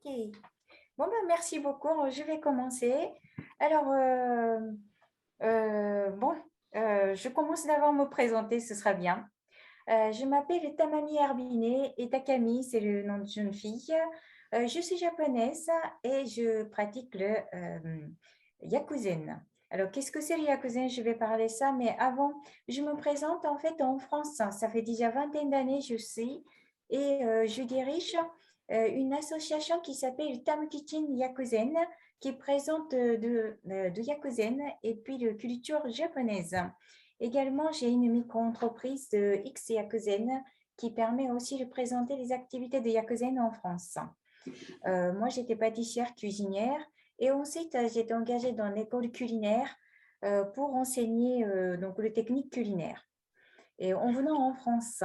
Ok. Bon, ben, merci beaucoup. Je vais commencer. Alors, bon, je commence d'abord à me présenter, ce sera bien. Je m'appelle Tamami Herbiné et Takami, c'est le nom de jeune fille. Je suis japonaise et je pratique le yakuzen. Alors, qu'est-ce que c'est le yakuzen? Je vais parler ça, mais avant, je me présente en fait en France. Ça fait déjà vingtaine d'années je suis et je dirige une association qui s'appelle Tamkichin Yakuzen, qui présente de yakuzen et puis de culture japonaise. Également, j'ai une micro-entreprise de X Yakuzen qui permet aussi de présenter les activités de Yakuzen en France. Moi, j'étais pâtissière cuisinière et ensuite, j'étais engagée dans l'école culinaire pour enseigner donc, les techniques culinaires. Et en venant en France,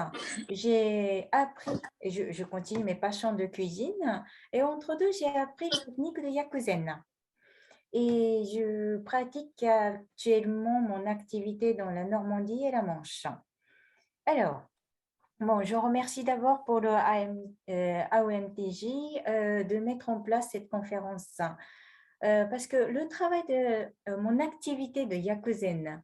j'ai appris, et je continue mes passions de cuisine, et entre deux, j'ai appris les techniques de Yakuzen. Et je pratique actuellement mon activité dans la Normandie et la Manche. Alors, bon, je remercie d'abord pour le AOMTJ de mettre en place cette conférence. Parce que le travail de mon activité de Yakuzen,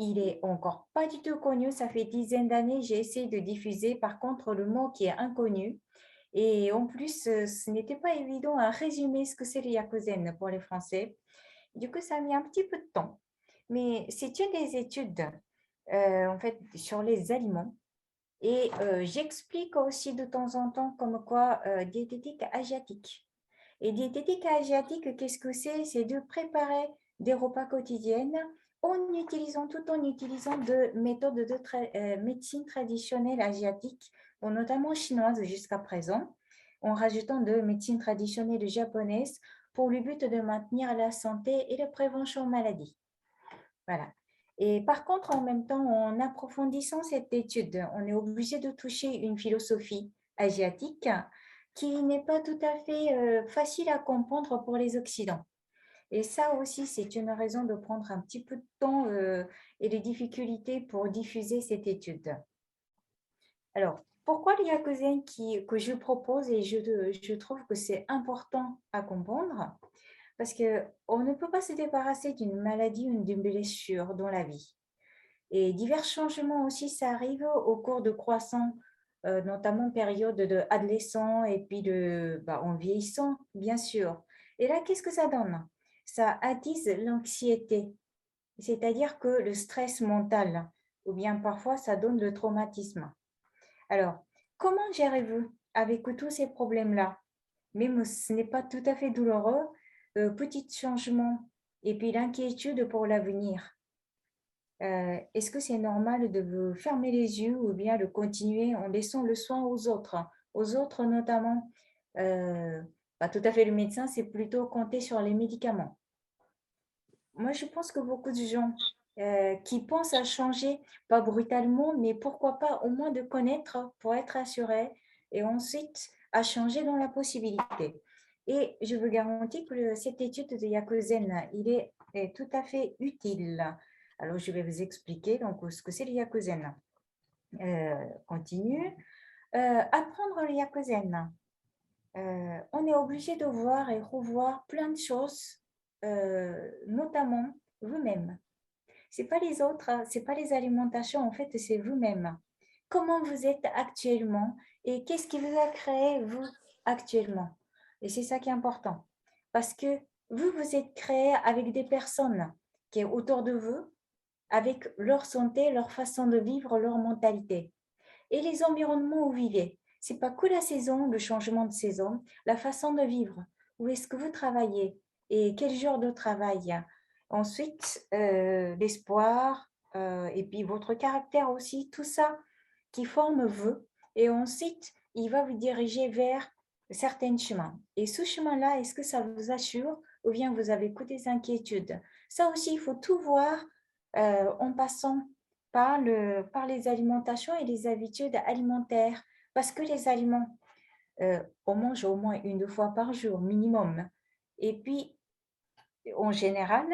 il est encore pas du tout connu. Ça fait dizaines d'années, j'ai essayé de diffuser. Par contre, le mot qui est inconnu. Et en plus, ce n'était pas évident à résumer ce que c'est le Yakuzen pour les Français. Du coup, ça a mis un petit peu de temps. Mais c'est une des études en fait, sur les aliments. Et j'explique aussi de temps en temps comme quoi diététique asiatique. Et diététique asiatique, qu'est-ce que c'est? C'est de préparer des repas quotidiennes tout en utilisant de méthodes de médecine traditionnelle asiatique, bon, notamment chinoise jusqu'à présent, en rajoutant de médecine traditionnelle japonaise pour le but de maintenir la santé et la prévention aux maladies. Voilà. Et par contre, en même temps, en approfondissant cette étude, on est obligé de toucher une philosophie asiatique qui n'est pas tout à fait facile à comprendre pour les Occidentaux. Et ça aussi, c'est une raison de prendre un petit peu de temps et des difficultés pour diffuser cette étude. Alors, pourquoi le Yakuzen que je propose et je trouve que c'est important à comprendre? Parce qu'on ne peut pas se débarrasser d'une maladie ou d'une blessure dans la vie. Et divers changements aussi, ça arrive au cours de croissant, notamment période de adolescent et puis en vieillissant, bien sûr. Et là, qu'est-ce que ça donne? Ça attise l'anxiété, c'est-à-dire que le stress mental, ou bien parfois ça donne le traumatisme. Alors, comment gérez-vous avec tous ces problèmes-là? Même si ce n'est pas tout à fait douloureux, petit changement et puis l'inquiétude pour l'avenir. Est-ce que c'est normal de vous fermer les yeux ou bien de continuer en laissant le soin aux autres notamment, pas tout à fait le médecin, c'est plutôt compter sur les médicaments. Moi, je pense que beaucoup de gens qui pensent à changer, pas brutalement, mais pourquoi pas au moins de connaître pour être assuré et ensuite à changer dans la possibilité. Et je vous garantis que cette étude de Yakuzen, est tout à fait utile. Alors, je vais vous expliquer donc ce que c'est le Yakuzen. Continue. Apprendre le Yakuzen. On est obligé de voir et revoir plein de choses, notamment vous-même. C'est pas les autres, c'est pas les alimentations, en fait, c'est vous-même. Comment vous êtes actuellement et qu'est-ce qui vous a créé, vous, actuellement? Et c'est ça qui est important. Parce que vous, vous êtes créé avec des personnes qui sont autour de vous, avec leur santé, leur façon de vivre, leur mentalité. Et les environnements où vous vivez. C'est pas que la saison, le changement de saison, la façon de vivre. Où est-ce que vous travaillez et quel genre de travail? Ensuite, l'espoir et puis votre caractère aussi, tout ça qui forme vous. Et ensuite, il va vous diriger vers certains chemins. Et ce chemin-là, est-ce que ça vous assure ou bien vous avez que des inquiétudes? Ça aussi, il faut tout voir en passant par les alimentations et les habitudes alimentaires. Parce que les aliments, on mange au moins une fois par jour minimum. Et puis, en général,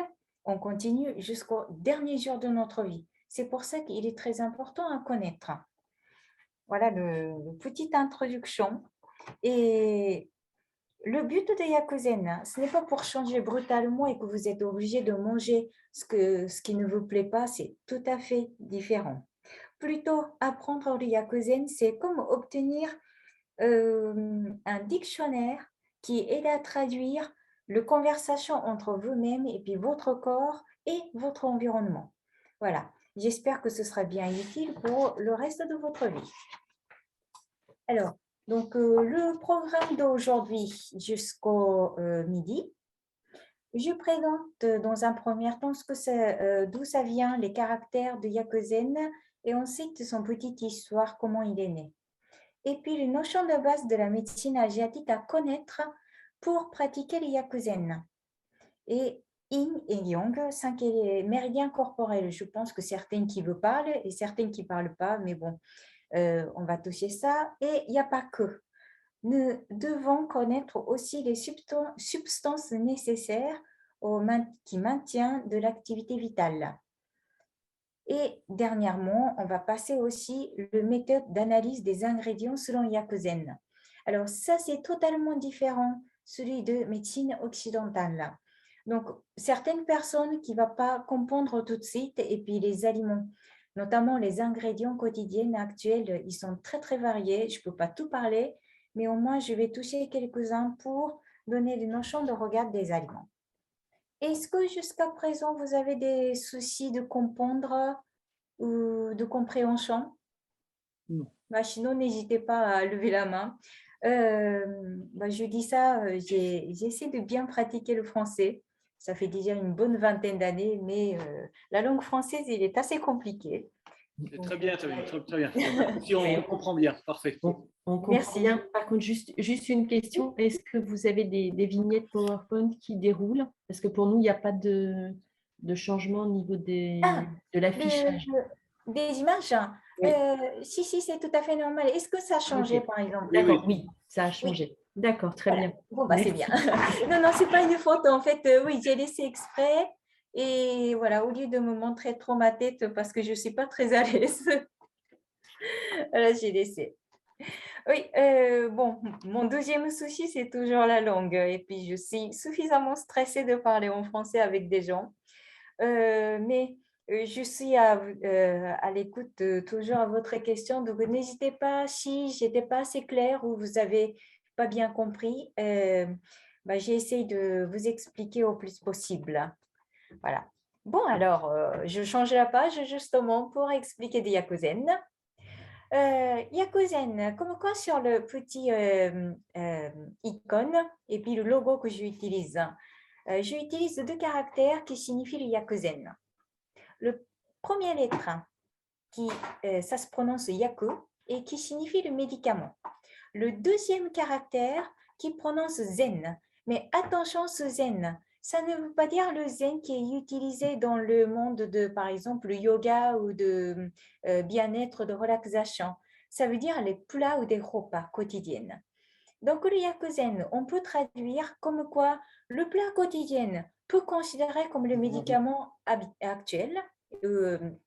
on continue jusqu'au dernier jour de notre vie. C'est pour ça qu'il est très important à connaître. Voilà le petite introduction. Et Le but de Yakuzen, ce n'est pas pour changer brutalement et que vous êtes obligé de manger ce qui ne vous plaît pas, c'est tout à fait différent. Plutôt, apprendre le Yakuzen, c'est comme obtenir un dictionnaire qui aide à traduire la conversation entre vous-même et puis votre corps et votre environnement. Voilà, j'espère que ce sera bien utile pour le reste de votre vie. Alors, donc le programme d'aujourd'hui jusqu'au midi, je présente dans un premier temps d'où ça vient, les caractères de Yakuzen et ensuite son petite histoire, comment il est né. Et puis, les notions de base de la médecine asiatique à connaître pour pratiquer le Yakuzen. Et Yin et Yang, 5 méridiens corporels. Je pense que certaines qui vous parlent et certaines qui ne parlent pas, mais bon, on va toucher ça. Et il n'y a pas que. Nous devons connaître aussi les substances nécessaires qui maintiennent de l'activité vitale. Et dernièrement, on va passer aussi la méthode d'analyse des ingrédients selon Yakuzen. Alors ça, c'est totalement différent celui de médecine occidentale. Donc, certaines personnes qui ne vont pas comprendre tout de suite, et puis les aliments, notamment les ingrédients quotidiens actuels, ils sont très, très variés. Je ne peux pas tout parler, mais au moins, je vais toucher quelques-uns pour donner des notions de regard des aliments. Est-ce que jusqu'à présent, vous avez des soucis de comprendre ou de compréhension? Non. Sinon, n'hésitez pas à lever la main. Je dis ça, j'essaie de bien pratiquer le français. Ça fait déjà une bonne vingtaine d'années, mais la langue française, il est assez compliqué. Très bien, très bien. Si on comprend bien, parfait. On comprend Merci. bien. Par contre, juste une question. Est-ce que vous avez des vignettes PowerPoint qui déroulent? Parce que pour nous, il n'y a pas de changement au niveau de l'affichage. Des images? Oui. Si, c'est tout à fait normal. Est-ce que ça a changé, Ok. par exemple? D'accord, oui, ça a changé. D'accord, très Voilà. bien. Bon, c'est bien. Non, c'est pas une faute. En fait, oui, j'ai laissé exprès. Et voilà, au lieu de me montrer trop ma tête parce que je ne suis pas très à l'aise, voilà, j'ai laissé. Oui, bon, mon deuxième souci, c'est toujours la langue. Et puis, je suis suffisamment stressée de parler en français avec des gens. Mais je suis à l'écoute toujours à votre question. Donc, n'hésitez pas, si je n'étais pas assez claire ou vous n'avez pas bien compris, j'essaie de vous expliquer au plus possible. Voilà. Bon, alors, je change la page justement pour expliquer des Yakuzen. Yakuzen, comme quoi sur le petit icône et puis le logo que j'utilise. J'utilise deux caractères qui signifient le Yakuzen. Le premier lettre, ça se prononce Yaku et qui signifie le médicament. Le deuxième caractère qui prononce Zen. Mais attention, ce Zen, ça ne veut pas dire le Zen qui est utilisé dans le monde de, par exemple, le yoga ou de bien-être, de relaxation. Ça veut dire les plats ou des repas quotidiens. Donc, le Yakuzen, on peut traduire comme quoi le plat quotidien peut considérer comme le médicament actuel,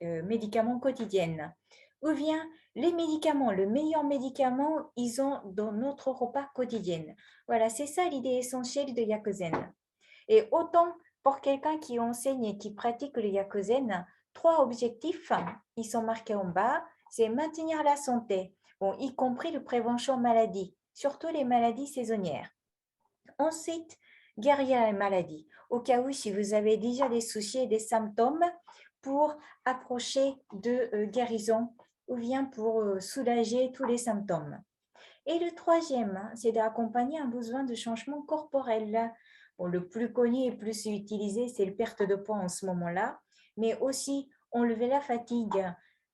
médicament quotidien. Ou bien les médicaments, le meilleur médicament, ils ont dans notre repas quotidien. Voilà, c'est ça l'idée essentielle de Yakuzen. Et autant pour quelqu'un qui enseigne et qui pratique le Yakuzen, 3 objectifs, ils sont marqués en bas, c'est maintenir la santé, bon, y compris la prévention maladie, surtout les maladies saisonnières. Ensuite, guérir les maladies, au cas où si vous avez déjà des soucis et des symptômes, pour approcher de guérison ou bien pour soulager tous les symptômes. Et le troisième, c'est d'accompagner un besoin de changement corporel. Bon, le plus connu et plus utilisé, c'est la perte de poids en ce moment-là, mais aussi enlever la fatigue,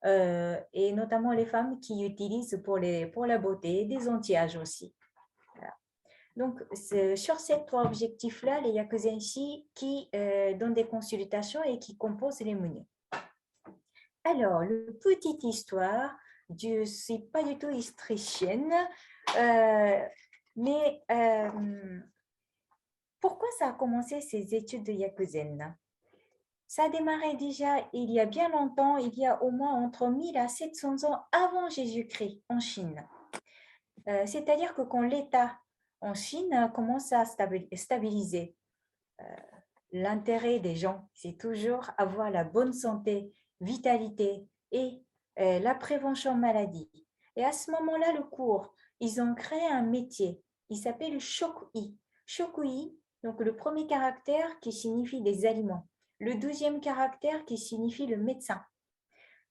et notamment les femmes qui utilisent pour la beauté, des anti-âges aussi. Voilà. Donc, sur ces 3 objectifs-là, les Yakuzenshi qui donnent des consultations et qui composent les menus. Alors, la petite histoire, je ne suis pas du tout autrichienne, mais pourquoi ça a commencé ces études de Yakuzen? Ça a démarré déjà il y a bien longtemps, il y a au moins entre 1000 à 700 ans avant Jésus-Christ en Chine. C'est-à-dire que quand l'État en Chine commence à stabiliser. L'intérêt des gens, c'est toujours avoir la bonne santé, vitalité et la prévention maladie. Et à ce moment-là, le cours, ils ont créé un métier. Il s'appelle Shokui. Shokui, donc le premier caractère qui signifie des aliments. Le deuxième caractère qui signifie le médecin.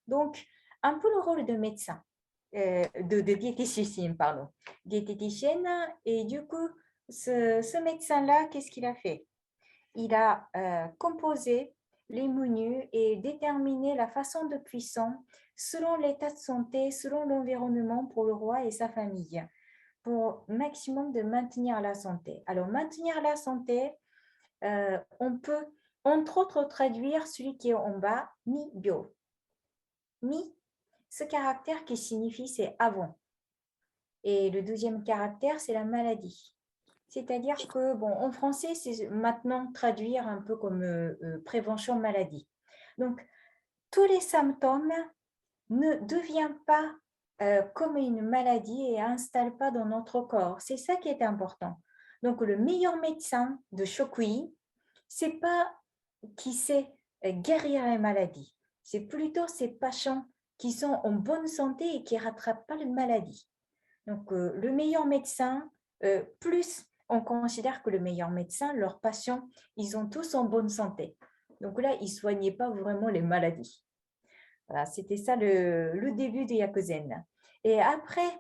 Donc, un peu le rôle de médecin, de diététicienne, pardon. Diététicienne, et du coup, ce médecin-là, qu'est-ce qu'il a fait? Il a composé les menus et déterminé la façon de cuisson selon l'état de santé, selon l'environnement pour le roi et sa famille, pour maximum de maintenir la santé. Alors, maintenir la santé, on peut entre autres traduire celui qui est en bas, mi bio. Mi, ce caractère qui signifie c'est avant. Et le deuxième caractère, c'est la maladie. C'est-à-dire que, bon, en français, c'est maintenant traduire un peu comme prévention maladie. Donc, tous les symptômes ne deviennent pas comme une maladie et n'installent pas dans notre corps. C'est ça qui est important. Donc, le meilleur médecin de Shokui, c'est pas qui sait guérir les maladies. C'est plutôt ces patients qui sont en bonne santé et qui ne rattrapent pas les maladies. Donc, le meilleur médecin, plus on considère que le meilleur médecin, leurs patients, ils ont tous en bonne santé. Donc là, ils ne soignaient pas vraiment les maladies. Voilà, c'était ça le début du Yakuzen. Et après,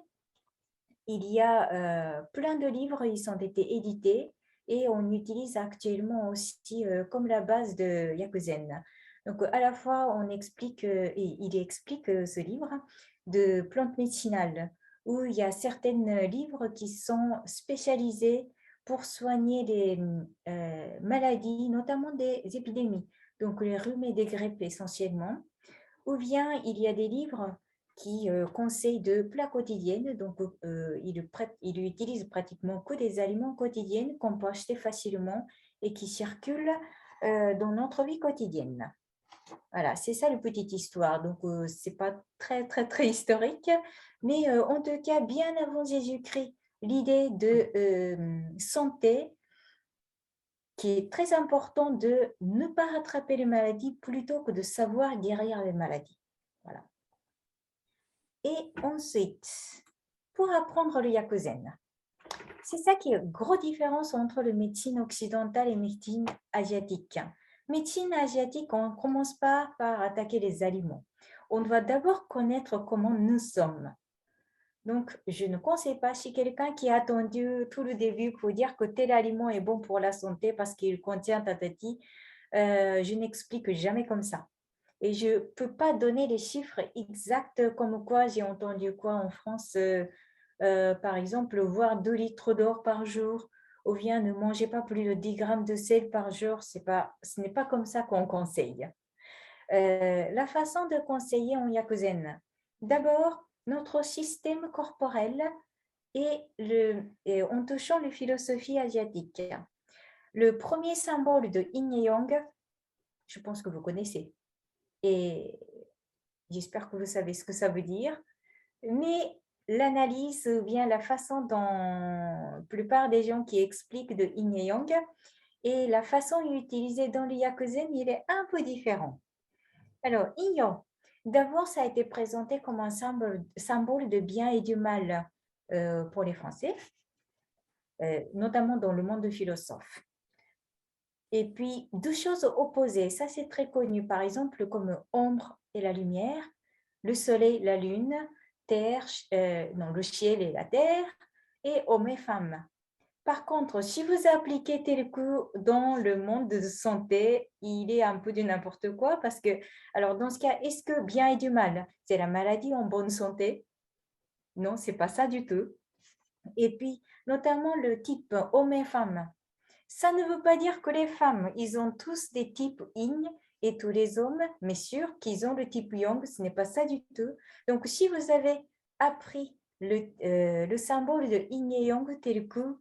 il y a plein de livres, ils ont été édités et on utilise actuellement aussi comme la base de Yakuzen. Donc, à la fois, on explique, et il explique ce livre de plantes médicinales, où il y a certains livres qui sont spécialisés pour soigner des maladies, notamment des épidémies, donc les rhumes et des grippes essentiellement. Ou bien il y a des livres qui conseillent de plats quotidiens, donc il utilise pratiquement que des aliments quotidiens qu'on peut acheter facilement et qui circulent dans notre vie quotidienne. Voilà, c'est ça la petite histoire. Donc, ce n'est pas très, très, très historique, mais en tout cas, bien avant Jésus-Christ, l'idée de santé, qui est très important de ne pas rattraper les maladies plutôt que de savoir guérir les maladies. Voilà. Et ensuite, pour apprendre le Yakuzen, c'est ça qui est une grosse différence entre la médecine occidentale et la médecine asiatique. Médecine asiatique, on ne commence pas par attaquer les aliments. On doit d'abord connaître comment nous sommes. Donc, je ne conseille pas si quelqu'un qui a attendu tout le début pour dire que tel aliment est bon pour la santé parce qu'il contient tatati, je n'explique jamais comme ça. Et je ne peux pas donner les chiffres exacts comme quoi j'ai entendu quoi en France, par exemple, boire 2 litres d'or par jour ou bien ne mangez pas plus de 10 grammes de sel par jour. Ce n'est pas comme ça qu'on conseille. La façon de conseiller en Yakuzen. D'abord, notre système corporel et en touchant les philosophies asiatiques. Le premier symbole de Yin et Yang, je pense que vous connaissez. Et j'espère que vous savez ce que ça veut dire. Mais l'analyse ou bien la façon dont la plupart des gens qui expliquent de Yin et Yang et la façon utilisée dans le Yakuzen, il est un peu différent. Alors, Yin Yang, d'abord, ça a été présenté comme un symbole de bien et du mal pour les Français, notamment dans le monde de philosophes. Et puis, deux choses opposées, ça c'est très connu, par exemple comme ombre et la lumière, le soleil, la lune, terre, le ciel et la terre, et hommes et femmes. Par contre, si vous appliquez tel coup dans le monde de santé, il est un peu de n'importe quoi parce que, alors dans ce cas, est-ce que bien et du mal, c'est la maladie en bonne santé? Non, c'est pas ça du tout. Et puis, notamment le type homme et femme. Ça ne veut pas dire que les femmes, ils ont tous des types yin et tous les hommes, mais sûr qu'ils ont le type yang, ce n'est pas ça du tout. Donc, si vous avez appris le symbole de yin et yang tel que,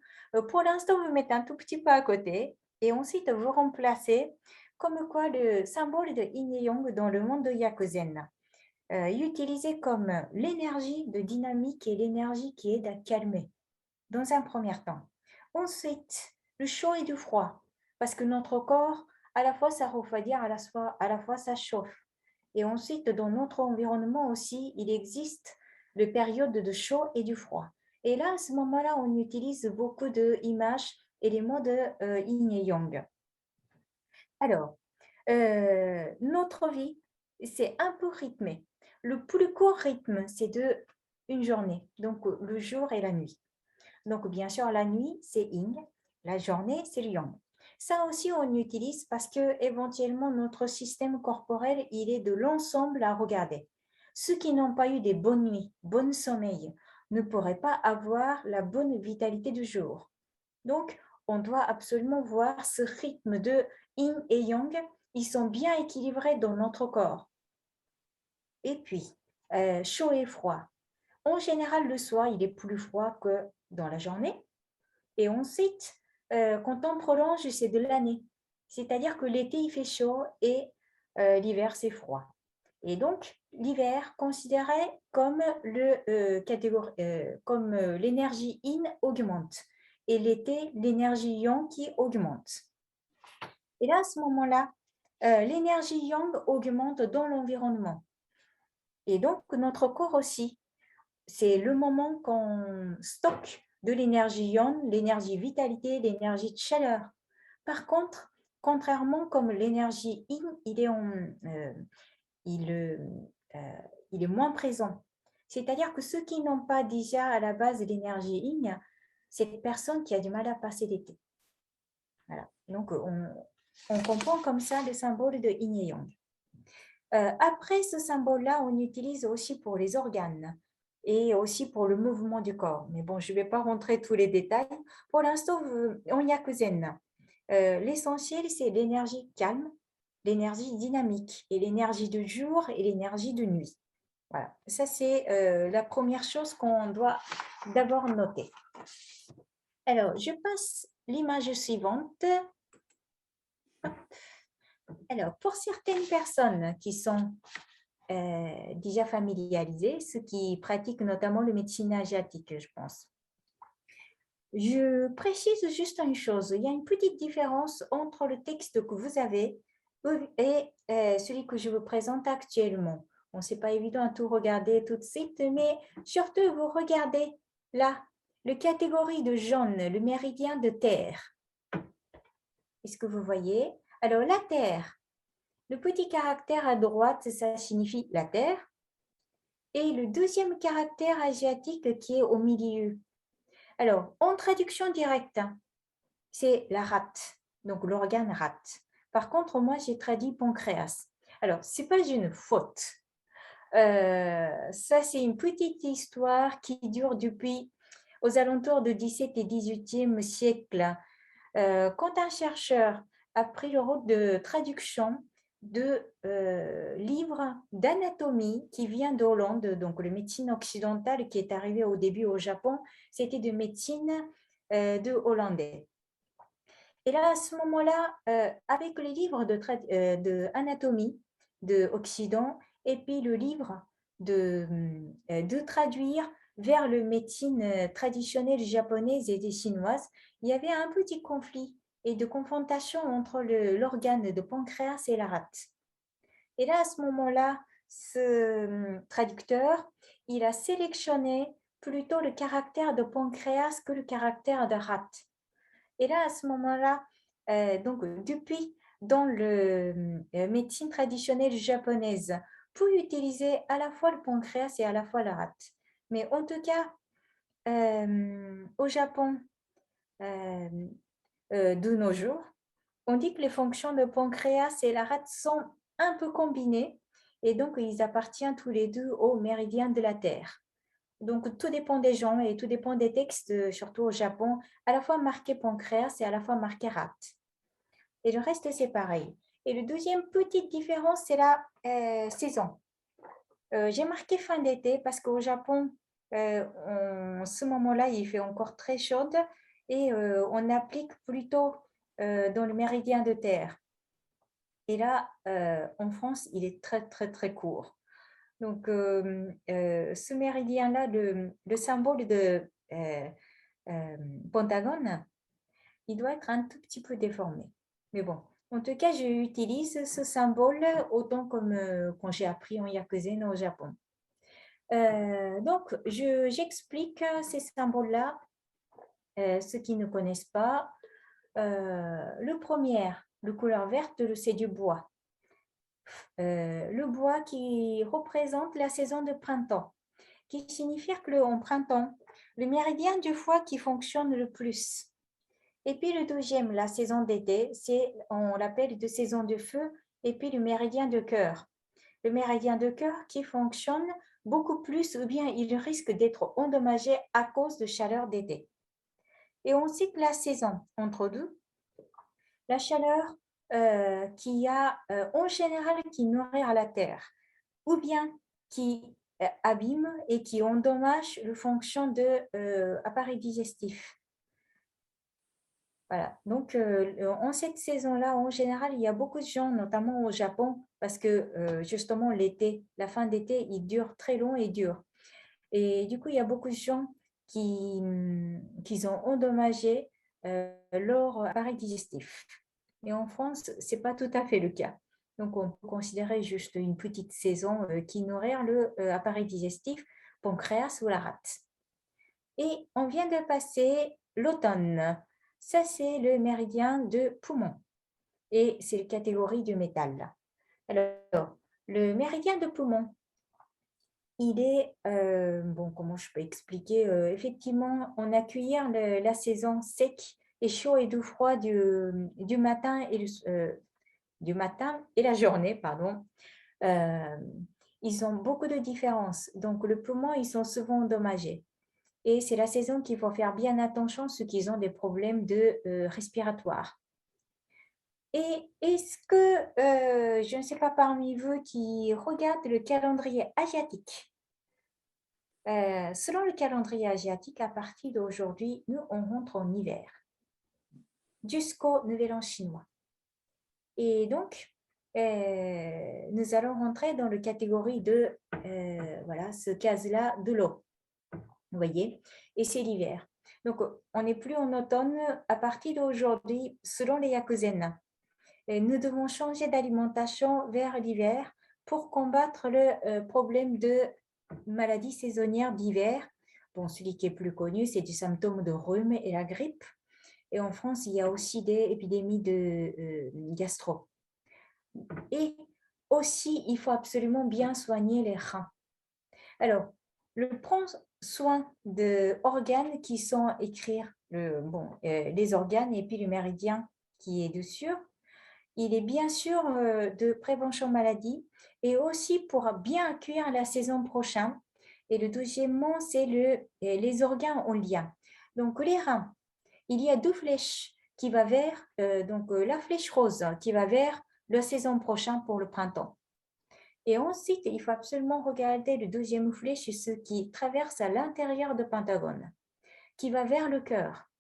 pour l'instant, vous mettez un tout petit peu à côté et ensuite vous remplacez comme quoi le symbole de yin et yang dans le monde de Yakuzen. Utilisé comme l'énergie de dynamique et l'énergie qui aide à calmer dans un premier temps. Ensuite, le chaud et du froid, parce que notre corps, à la fois ça refroidit, à la fois ça chauffe. Et ensuite, dans notre environnement aussi, il existe les périodes de chaud et du froid. Et là, à ce moment-là, on utilise beaucoup d'images, éléments de yin et yang. Alors, notre vie, c'est un peu rythmé. Le plus court rythme, c'est de une journée, donc le jour et la nuit. Donc, bien sûr, la nuit, c'est yin, la journée, c'est le yang. Ça aussi, on utilise parce que éventuellement notre système corporel, il est de l'ensemble à regarder. Ceux qui n'ont pas eu des bonnes nuits, bon sommeil, ne pourraient pas avoir la bonne vitalité du jour. Donc, on doit absolument voir ce rythme de yin et yang. Ils sont bien équilibrés dans notre corps. Et puis, chaud et froid. En général, le soir, il est plus froid que dans la journée. Et ensuite, quand on prolonge, c'est de l'année. C'est-à-dire que l'été, il fait chaud et l'hiver, c'est froid. Et donc, l'hiver, considéré comme l'énergie yin augmente. Et l'été, l'énergie yang qui augmente. Et là, à ce moment-là, l'énergie yang augmente dans l'environnement. Et donc, notre corps aussi, c'est le moment qu'on stocke de l'énergie yang, l'énergie vitalité, l'énergie de chaleur. Par contre, contrairement comme l'énergie yin, il, il est moins présent. C'est-à-dire que ceux qui n'ont pas déjà à la base l'énergie yin, c'est une personne qui a du mal à passer l'été. Voilà. Donc, on comprend comme ça le symbole de yin et yang. Après ce symbole-là, on utilise aussi pour les organes et aussi pour le mouvement du corps. Mais bon, je ne vais pas rentrer tous les détails. Pour l'instant, on n'y a que zen. L'essentiel, c'est l'énergie calme, l'énergie dynamique et l'énergie de jour et l'énergie de nuit. Voilà, ça c'est la première chose qu'on doit d'abord noter. Alors, je passe l'image suivante. Alors, pour certaines personnes qui sont déjà familiarisées, ceux qui pratiquent notamment le médecine asiatique, je pense. Je précise juste une chose, il y a une petite différence entre le texte que vous avez et celui que je vous présente actuellement. Bon, ce n'est pas évident à tout regarder tout de suite, mais surtout vous regardez là, le catégorie de jaune, le méridien de terre. Est-ce que vous voyez? Alors, la terre, le petit caractère à droite, ça signifie la terre. Et le deuxième caractère asiatique qui est au milieu. Alors, en traduction directe, c'est la rate, donc l'organe rate. Par contre, moi, j'ai traduit pancréas. Alors, ce n'est pas une faute. Ça, c'est une petite histoire qui dure depuis aux alentours du 17 et 18e siècle. Quand un chercheur a pris le rôle de traduction de livres d'anatomie qui vient d'Hollande, donc le médecine occidentale qui est arrivé au début au Japon, c'était de médecine de hollandais. Et là, à ce moment-là, avec les livres d'anatomie de Occident et puis le livre de traduire vers le médecine traditionnelle japonaise et chinoise, il y avait un petit conflit et de confrontation entre l'organe de pancréas et la rate. Et là, à ce moment-là, ce traducteur, il a sélectionné plutôt le caractère de pancréas que le caractère de rate. Et là, à ce moment-là, donc depuis, dans le médecine traditionnelle japonaise, pour utiliser à la fois le pancréas et à la fois la rate. Mais en tout cas, au Japon, de nos jours, on dit que les fonctions de pancréas et la rate sont un peu combinées et donc ils appartiennent tous les deux au méridien de la Terre. Donc, tout dépend des gens et tout dépend des textes, surtout au Japon, à la fois marqué pancréas et à la fois marqué rate. Et le reste, c'est pareil. Et le deuxième petite différence, c'est la saison. J'ai marqué fin d'été parce qu'au Japon, en ce moment-là, il fait encore très chaud et on applique plutôt dans le méridien de terre. Et là, en France, il est très, très, très court. Donc, ce méridien-là, le symbole de Pentagone, il doit être un tout petit peu déformé. Mais bon, en tout cas, j'utilise ce symbole autant comme quand j'ai appris en yakuzen au Japon. Donc, j'explique ces symboles-là, ceux qui ne connaissent pas. Le premier, le couleur verte, c'est du bois. Le bois qui représente la saison de printemps, qui signifie qu'en printemps, le méridien du foie qui fonctionne le plus. Et puis le deuxième, la saison d'été, on l'appelle de saison de feu, et puis le méridien de cœur. Le méridien de cœur qui fonctionne beaucoup plus ou bien il risque d'être endommagé à cause de chaleur d'été. Et ensuite, la saison entre deux, la chaleur qui a en général qui nourrit à la terre ou bien qui abîme et qui endommage le fonction de appareil digestif. Voilà. Donc, en cette saison-là, en général, il y a beaucoup de gens, notamment au Japon, parce que justement, l'été, la fin d'été, il dure très long et dur. Et du coup, il y a beaucoup de gens qui ont endommagé leur appareil digestif. Et en France, ce n'est pas tout à fait le cas. Donc, on peut considérer juste une petite saison qui nourrit l'appareil digestif, pancréas ou la rate. Et on vient de passer l'automne. Ça, c'est le méridien de poumon. Et c'est la catégorie du métal. Alors, le méridien de poumon, il est, comment je peux expliquer, effectivement, on accueille la saison sec et chaud et doux froid du matin et la journée, pardon. Ils ont beaucoup de différences. Donc, le poumon, ils sont souvent endommagés. Et c'est la saison qu'il faut faire bien attention ceux qui ont des problèmes respiratoires. Et est-ce que, je ne sais pas parmi vous qui regardent le calendrier asiatique, selon le calendrier asiatique, à partir d'aujourd'hui, nous, on rentre en hiver jusqu'au Nouvel An chinois. Et donc, nous allons rentrer dans la catégorie de, voilà, ce case-là de l'eau. Vous voyez? Et c'est l'hiver. Donc, on n'est plus en automne à partir d'aujourd'hui, selon les yakuzen. Et nous devons changer d'alimentation vers l'hiver pour combattre le problème de maladie saisonnière d'hiver. Bon, celui qui est plus connu, c'est du symptôme de rhume et la grippe. Et en France, il y a aussi des épidémies de gastro. Et aussi, il faut absolument bien soigner les reins. Alors, prendre soin d'organes qui sont écrits, les organes et puis le méridien qui est dessus. Il est bien sûr de prévention maladie et aussi pour bien accueillir la saison prochaine. Et le deuxièmement, c'est les organes en lien. Donc, les reins, il y a deux flèches qui vont vers, la flèche rose qui va vers la saison prochaine pour le printemps. Et ensuite, il faut absolument regarder le deuxième flèche, ce qui traverse à l'intérieur du pentagone, qui va vers le cœur.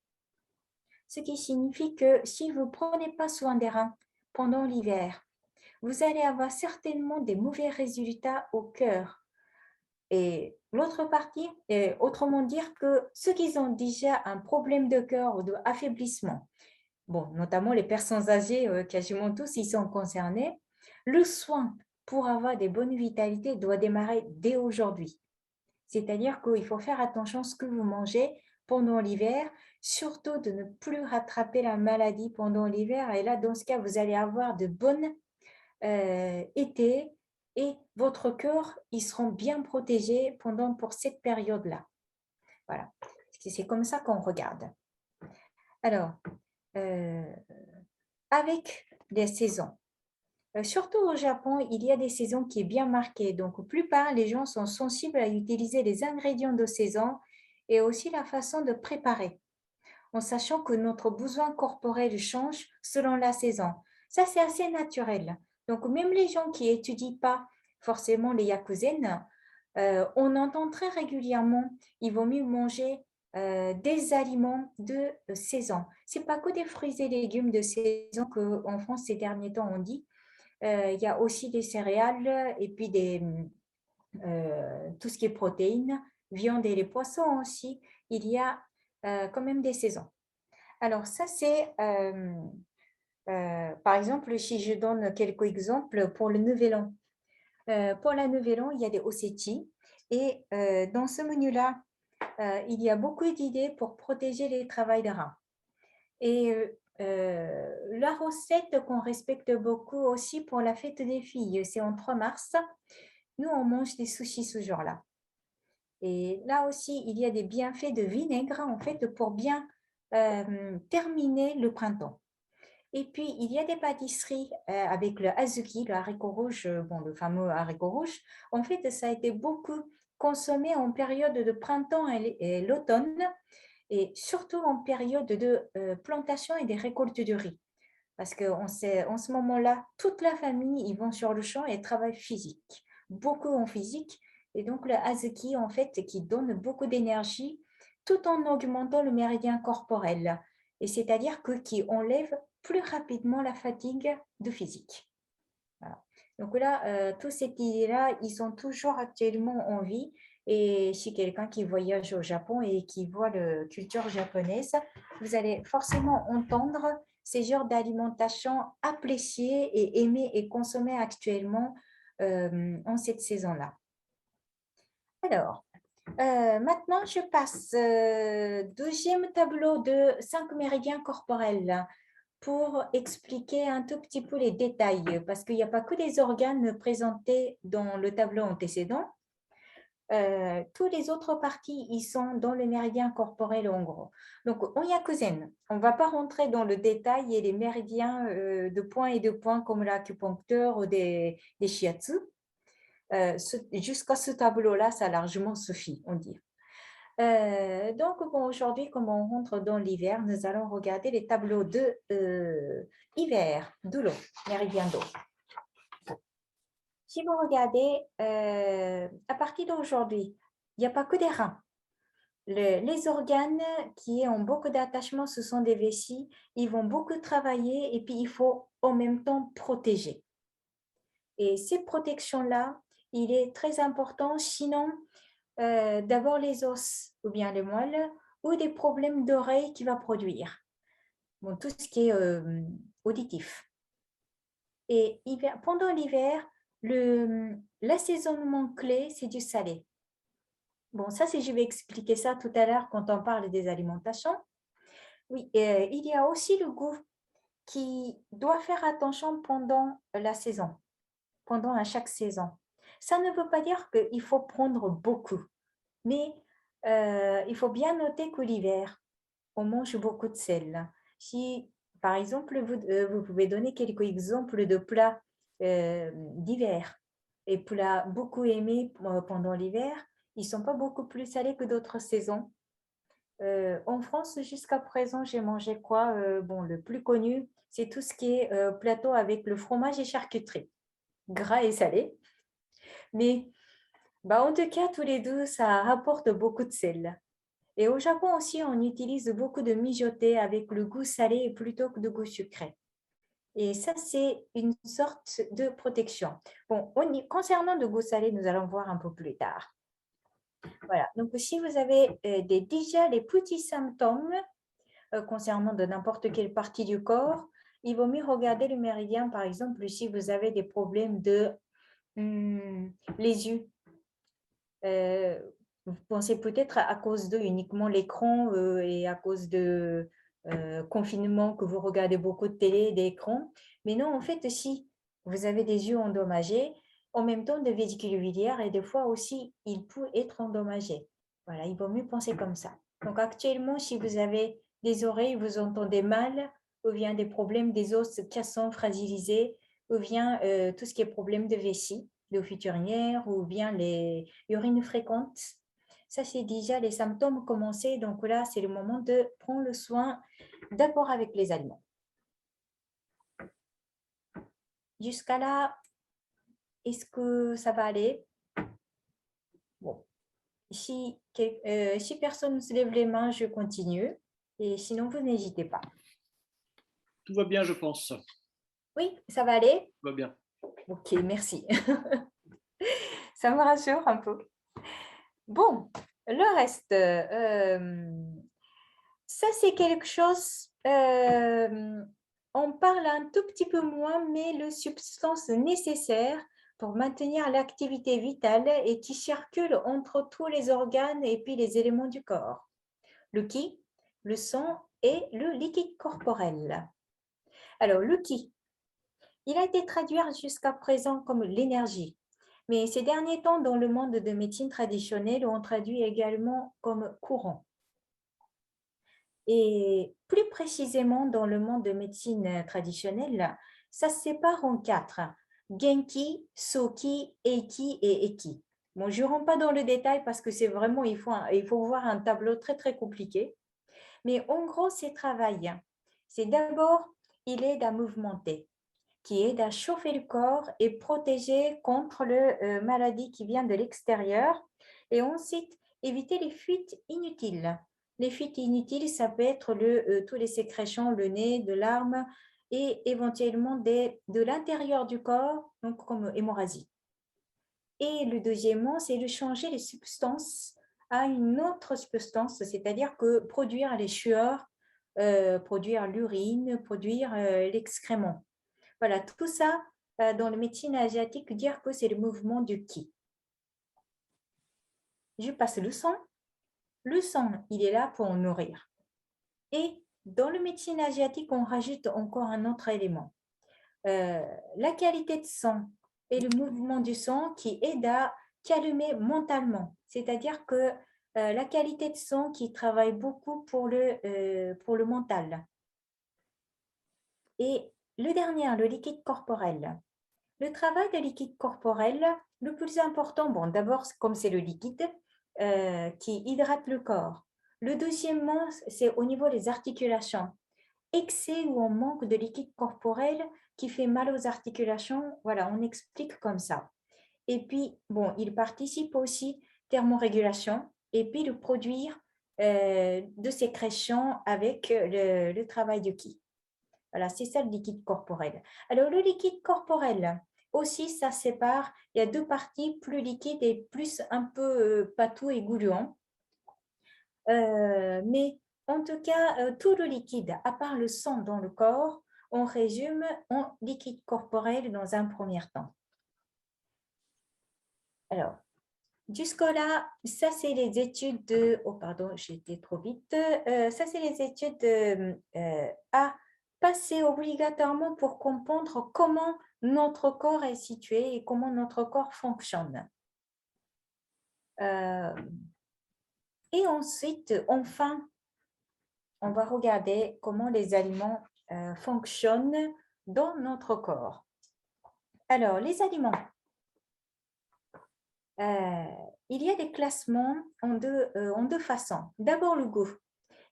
Ce qui signifie que si vous ne prenez pas soin des reins pendant l'hiver, vous allez avoir certainement des mauvais résultats au cœur. Et l'autre partie, autrement dire que ceux qui ont déjà un problème de cœur ou d'affaiblissement, bon, notamment les personnes âgées, quasiment tous, ils sont concernés, le soin pour avoir des bonnes vitalités doit démarrer dès aujourd'hui. C'est-à-dire qu'il faut faire attention à ce que vous mangez pendant l'hiver, surtout de ne plus rattraper la maladie pendant l'hiver. Et là, dans ce cas, vous allez avoir de bonnes été et votre cœur, ils seront bien protégés pour cette période-là. Voilà, c'est comme ça qu'on regarde. Alors, avec les saisons, surtout au Japon, il y a des saisons qui sont bien marquées. Donc, la plupart des gens sont sensibles à utiliser les ingrédients de saison et aussi la façon de préparer, en sachant que notre besoin corporel change selon la saison. Ça, c'est assez naturel. Donc, même les gens qui n'étudient pas forcément les yakuzen, on entend très régulièrement, il vaut mieux manger des aliments de saison. Ce n'est pas que des fruits et légumes de saison qu'en France, ces derniers temps, on dit. Il y a aussi des céréales et puis tout ce qui est protéines, viande et les poissons aussi. Il y a quand même des saisons. Alors, ça, c'est, par exemple, si je donne quelques exemples pour le Nouvel An. Pour le Nouvel An, il y a des ossétis. Et dans ce menu-là, il y a beaucoup d'idées pour protéger les travails de rein. Et la recette qu'on respecte beaucoup aussi pour la fête des filles, c'est en 3 mars. Nous, on mange des sushis ce jour-là. Et là aussi, il y a des bienfaits de vinaigre, en fait, pour bien terminer le printemps. Et puis, il y a des pâtisseries avec le azuki, le haricot rouge, bon, le fameux haricot rouge. En fait, ça a été beaucoup consommé en période de printemps et l'automne, et surtout en période de plantation et des récoltes de riz. Parce qu'en ce moment-là, toute la famille, ils vont sur le champ et travaillent physique, beaucoup en physique. Et donc, le azuki, en fait, qui donne beaucoup d'énergie tout en augmentant le méridien corporel. Et c'est-à-dire qui enlève plus rapidement la fatigue de physique. Voilà. Donc là, tous ces idées-là, ils sont toujours actuellement en vie. Et si quelqu'un qui voyage au Japon et qui voit la culture japonaise, vous allez forcément entendre ces genres d'alimentation appréciés et aimés et consommés actuellement en cette saison-là. Alors, maintenant, je passe deuxième tableau de 5 méridiens corporels pour expliquer un tout petit peu les détails, parce qu'il n'y a pas que les organes présentés dans le tableau antécédent. Tous les autres parties, ils sont dans le méridien corporel en gros. Donc, on yakuzen, on ne va pas rentrer dans le détail et les méridiens de points et de points comme l'acupuncture ou des shiatsu. Jusqu'à ce tableau-là, ça largement suffit, on dit. Donc, bon, aujourd'hui, comme on rentre dans l'hiver, nous allons regarder les tableaux de hiver, de l'eau, méridien d'eau. Si vous regardez, à partir d'aujourd'hui, il n'y a pas que des reins. Les organes qui ont beaucoup d'attachement, ce sont des vessies. Ils vont beaucoup travailler et puis il faut en même temps protéger. Et ces protections-là, il est très important, sinon d'abord les os ou bien les moelles ou des problèmes d'oreille qui va produire. Bon, tout ce qui est auditif. Et pendant l'hiver, l'assaisonnement clé, c'est du salé. Bon, ça, je vais expliquer ça tout à l'heure quand on parle des alimentations. Oui, il y a aussi le goût qui doit faire attention pendant la saison, pendant chaque saison. Ça ne veut pas dire qu'il faut prendre beaucoup, mais il faut bien noter que l'hiver, on mange beaucoup de sel. Si, par exemple, vous pouvez donner quelques exemples de plats d'hiver et plats beaucoup aimés pendant l'hiver, ils ne sont pas beaucoup plus salés que d'autres saisons. En France, jusqu'à présent, j'ai mangé quoi? Bon, le plus connu, c'est tout ce qui est plateau avec le fromage et charcuterie, gras et salé. Mais en tout cas, tous les deux, ça apporte beaucoup de sel. Et au Japon aussi, on utilise beaucoup de mijoté avec le goût salé plutôt que de goût sucré. Et ça, c'est une sorte de protection. Bon, concernant le goût salé, nous allons voir un peu plus tard. Voilà, donc si vous avez déjà les petits symptômes concernant de n'importe quelle partie du corps, il vaut mieux regarder le méridien, par exemple, si vous avez des problèmes de les yeux. Vous pensez peut-être à cause de uniquement l'écran et à cause de confinement que vous regardez beaucoup de télé, d'écran. Mais non, en fait, si vous avez des yeux endommagés, en même temps des vésicules biliaires et des fois aussi, il peut être endommagé. Voilà, il vaut mieux penser comme ça. Donc actuellement, si vous avez des oreilles, vous entendez mal, ou bien des problèmes des os cassants, fragilisés, ou bien tout ce qui est problème de vessie, de fuite urinaire, ou bien les urines fréquentes. Ça, c'est déjà les symptômes commencés. Donc là, c'est le moment de prendre le soin d'abord avec les aliments. Jusqu'à là, est-ce que ça va aller? Bon, si personne ne se lève les mains, je continue. Et sinon, vous n'hésitez pas. Tout va bien, je pense. Oui, ça va aller? Tout va bien. Ok, merci. Ça me rassure un peu. Bon, le reste, Ça, c'est quelque chose, on parle un tout petit peu moins, mais les substances nécessaires pour maintenir l'activité vitale et qui circulent entre tous les organes et puis les éléments du corps. Le ki, le sang et le liquide corporel. Alors, le ki, il a été traduit jusqu'à présent comme l'énergie. Mais ces derniers temps, dans le monde de médecine traditionnelle, on traduit également comme courant. Et plus précisément, dans le monde de médecine traditionnelle, ça se sépare en quatre: Genki, Soki, Eiki et Eki. Bon, je ne rentre pas dans le détail parce que c'est vraiment, il faut voir un tableau très, très compliqué. Mais en gros, c'est travail. C'est d'abord, il aide à mouvementer, qui aide à chauffer le corps et protéger contre le maladie qui vient de l'extérieur. Et ensuite, éviter les fuites inutiles. Les fuites inutiles, ça peut être tous les sécrétions, le nez, de larmes et éventuellement de l'intérieur du corps, donc comme hémorragie. Et le deuxièmement, c'est de changer les substances à une autre substance, c'est-à-dire que produire les sueurs, produire l'urine, produire l'excrément. Voilà, tout ça, dans la médecine asiatique, dire que c'est le mouvement du ki. Je passe le sang. Le sang, il est là pour nourrir. Et dans la médecine asiatique, on rajoute encore un autre élément. La qualité de sang et le mouvement du sang qui aide à calmer mentalement. C'est-à-dire que la qualité de sang qui travaille beaucoup pour le mental. Et le dernier, le liquide corporel. Le travail de liquide corporel, le plus important, bon, d'abord, comme c'est le liquide qui hydrate le corps. Le deuxièmement, c'est au niveau des articulations. Excès ou un manque de liquide corporel qui fait mal aux articulations, voilà, on explique comme ça. Et puis, bon, il participe aussi thermorégulation et puis le produire de sécrétion avec le travail de ki. Voilà, c'est ça le liquide corporel. Alors, le liquide corporel, aussi, ça sépare. Il y a deux parties, plus liquide et plus un peu pâteux et gluant. Mais en tout cas, tout le liquide, à part le sang dans le corps, on résume en liquide corporel dans un premier temps. Alors, jusque-là, ça c'est les études de... Oh pardon, j'ai été trop vite. Ça c'est les études à passer obligatoirement pour comprendre comment notre corps est situé et comment notre corps fonctionne. Et ensuite, enfin, on va regarder comment les aliments fonctionnent dans notre corps. Alors, les aliments. Il y a des classements en deux façons. D'abord, le goût.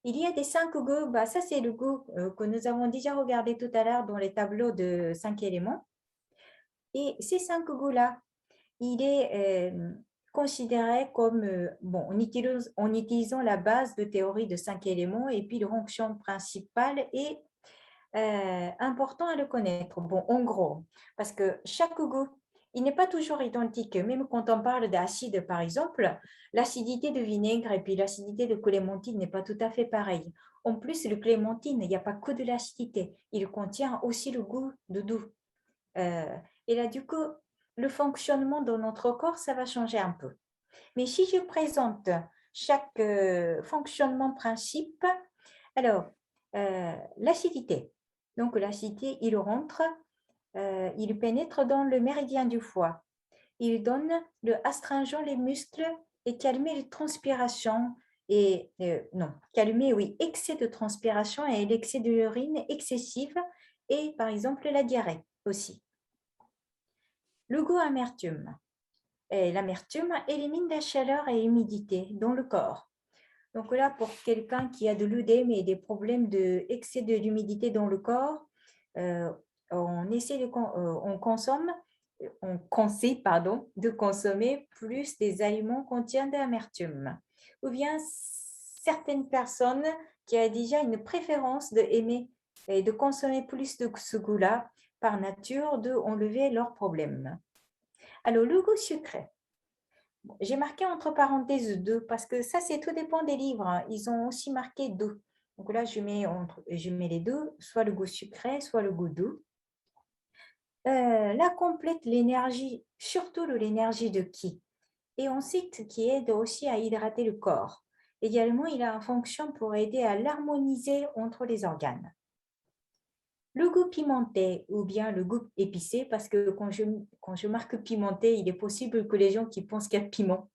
Il y a des 5 goûts. Bah, ça, c'est le goût que nous avons déjà regardé tout à l'heure dans les tableaux de 5 éléments. Et ces 5 goûts-là, il est considéré comme, bon, en utilisant la base de théorie de 5 éléments et puis le fonction principale est important à le connaître. Bon, en gros, parce que chaque goût, il n'est pas toujours identique. Même quand on parle d'acide, par exemple, l'acidité de vinaigre et puis l'acidité de clémentine n'est pas tout à fait pareille. En plus, le clémentine, il n'y a pas que de l'acidité. Il contient aussi le goût de doux. Et là, du coup, le fonctionnement de notre corps, ça va changer un peu. Mais si je présente chaque fonctionnement principe, alors, l'acidité. Donc, l'acidité, il rentre, il pénètre dans le méridien du foie. Il donne le astringent les muscles et calmer les transpirations et calmer, oui, excès de transpiration et l'excès de l'urine excessive et par exemple la diarrhée aussi. Le goût amertume. L'amertume élimine la chaleur et l'humidité dans le corps. Donc là, pour quelqu'un qui a de l'œdème et des problèmes d'excès de l'humidité dans le corps, on conseille de consommer plus des aliments contenant de l'amertume. Ou bien certaines personnes qui ont déjà une préférence d'aimer et de consommer plus de ce goût-là par nature, d'enlever leurs problèmes. Alors, le goût sucré. J'ai marqué entre parenthèses 2 parce que ça, c'est tout dépend des livres. Ils ont aussi marqué 2. Donc là, je mets les deux, soit le goût sucré, soit le goût doux. Là complète l'énergie, surtout l'énergie de Qi. Et ensuite, qui aide aussi à hydrater le corps. Également, il a une fonction pour aider à l'harmoniser entre les organes. Le goût pimenté ou bien le goût épicé, parce que quand je marque pimenté, il est possible que les gens qui pensent qu'il y a piment.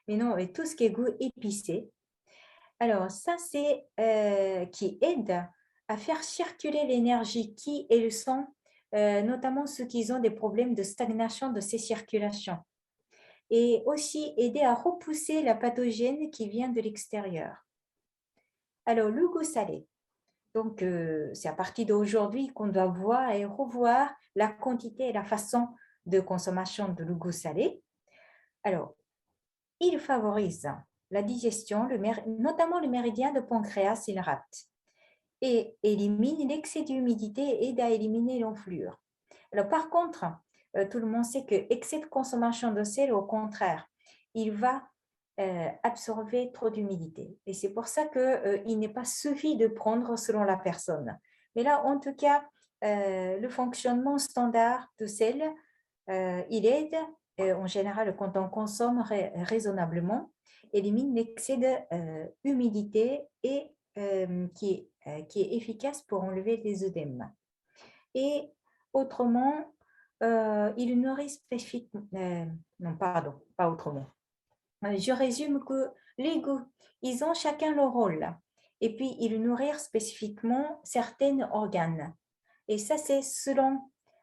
Mais non, avec tout ce qui est goût épicé. Alors, ça, c'est qui aide à faire circuler l'énergie qui et le sang, notamment ceux qui ont des problèmes de stagnation de ces circulations. Et aussi aider à repousser la pathogène qui vient de l'extérieur. Alors, le goût salé. Donc, c'est à partir d'aujourd'hui qu'on doit voir et revoir la quantité et la façon de consommation de le goût salé. Alors, il favorise la digestion, notamment le méridien de pancréas et le rate, et élimine l'excès d'humidité et aide à éliminer l'enflure. Alors, par contre, tout le monde sait que excès de consommation de sel, au contraire, il va absorber trop d'humidité. Et c'est pour ça qu'il n'est pas suffi de prendre selon la personne. Mais là, en tout cas, le fonctionnement standard de sel, il aide, en général, quand on consomme raisonnablement, élimine l'excès d'humidité et qui est efficace pour enlever les œdèmes. Et autrement, il nourrit spécifiquement... non, pardon, pas autrement. Je résume que les goûts, ils ont chacun leur rôle. Et puis, ils nourrissent spécifiquement certains organes. Et ça, c'est selon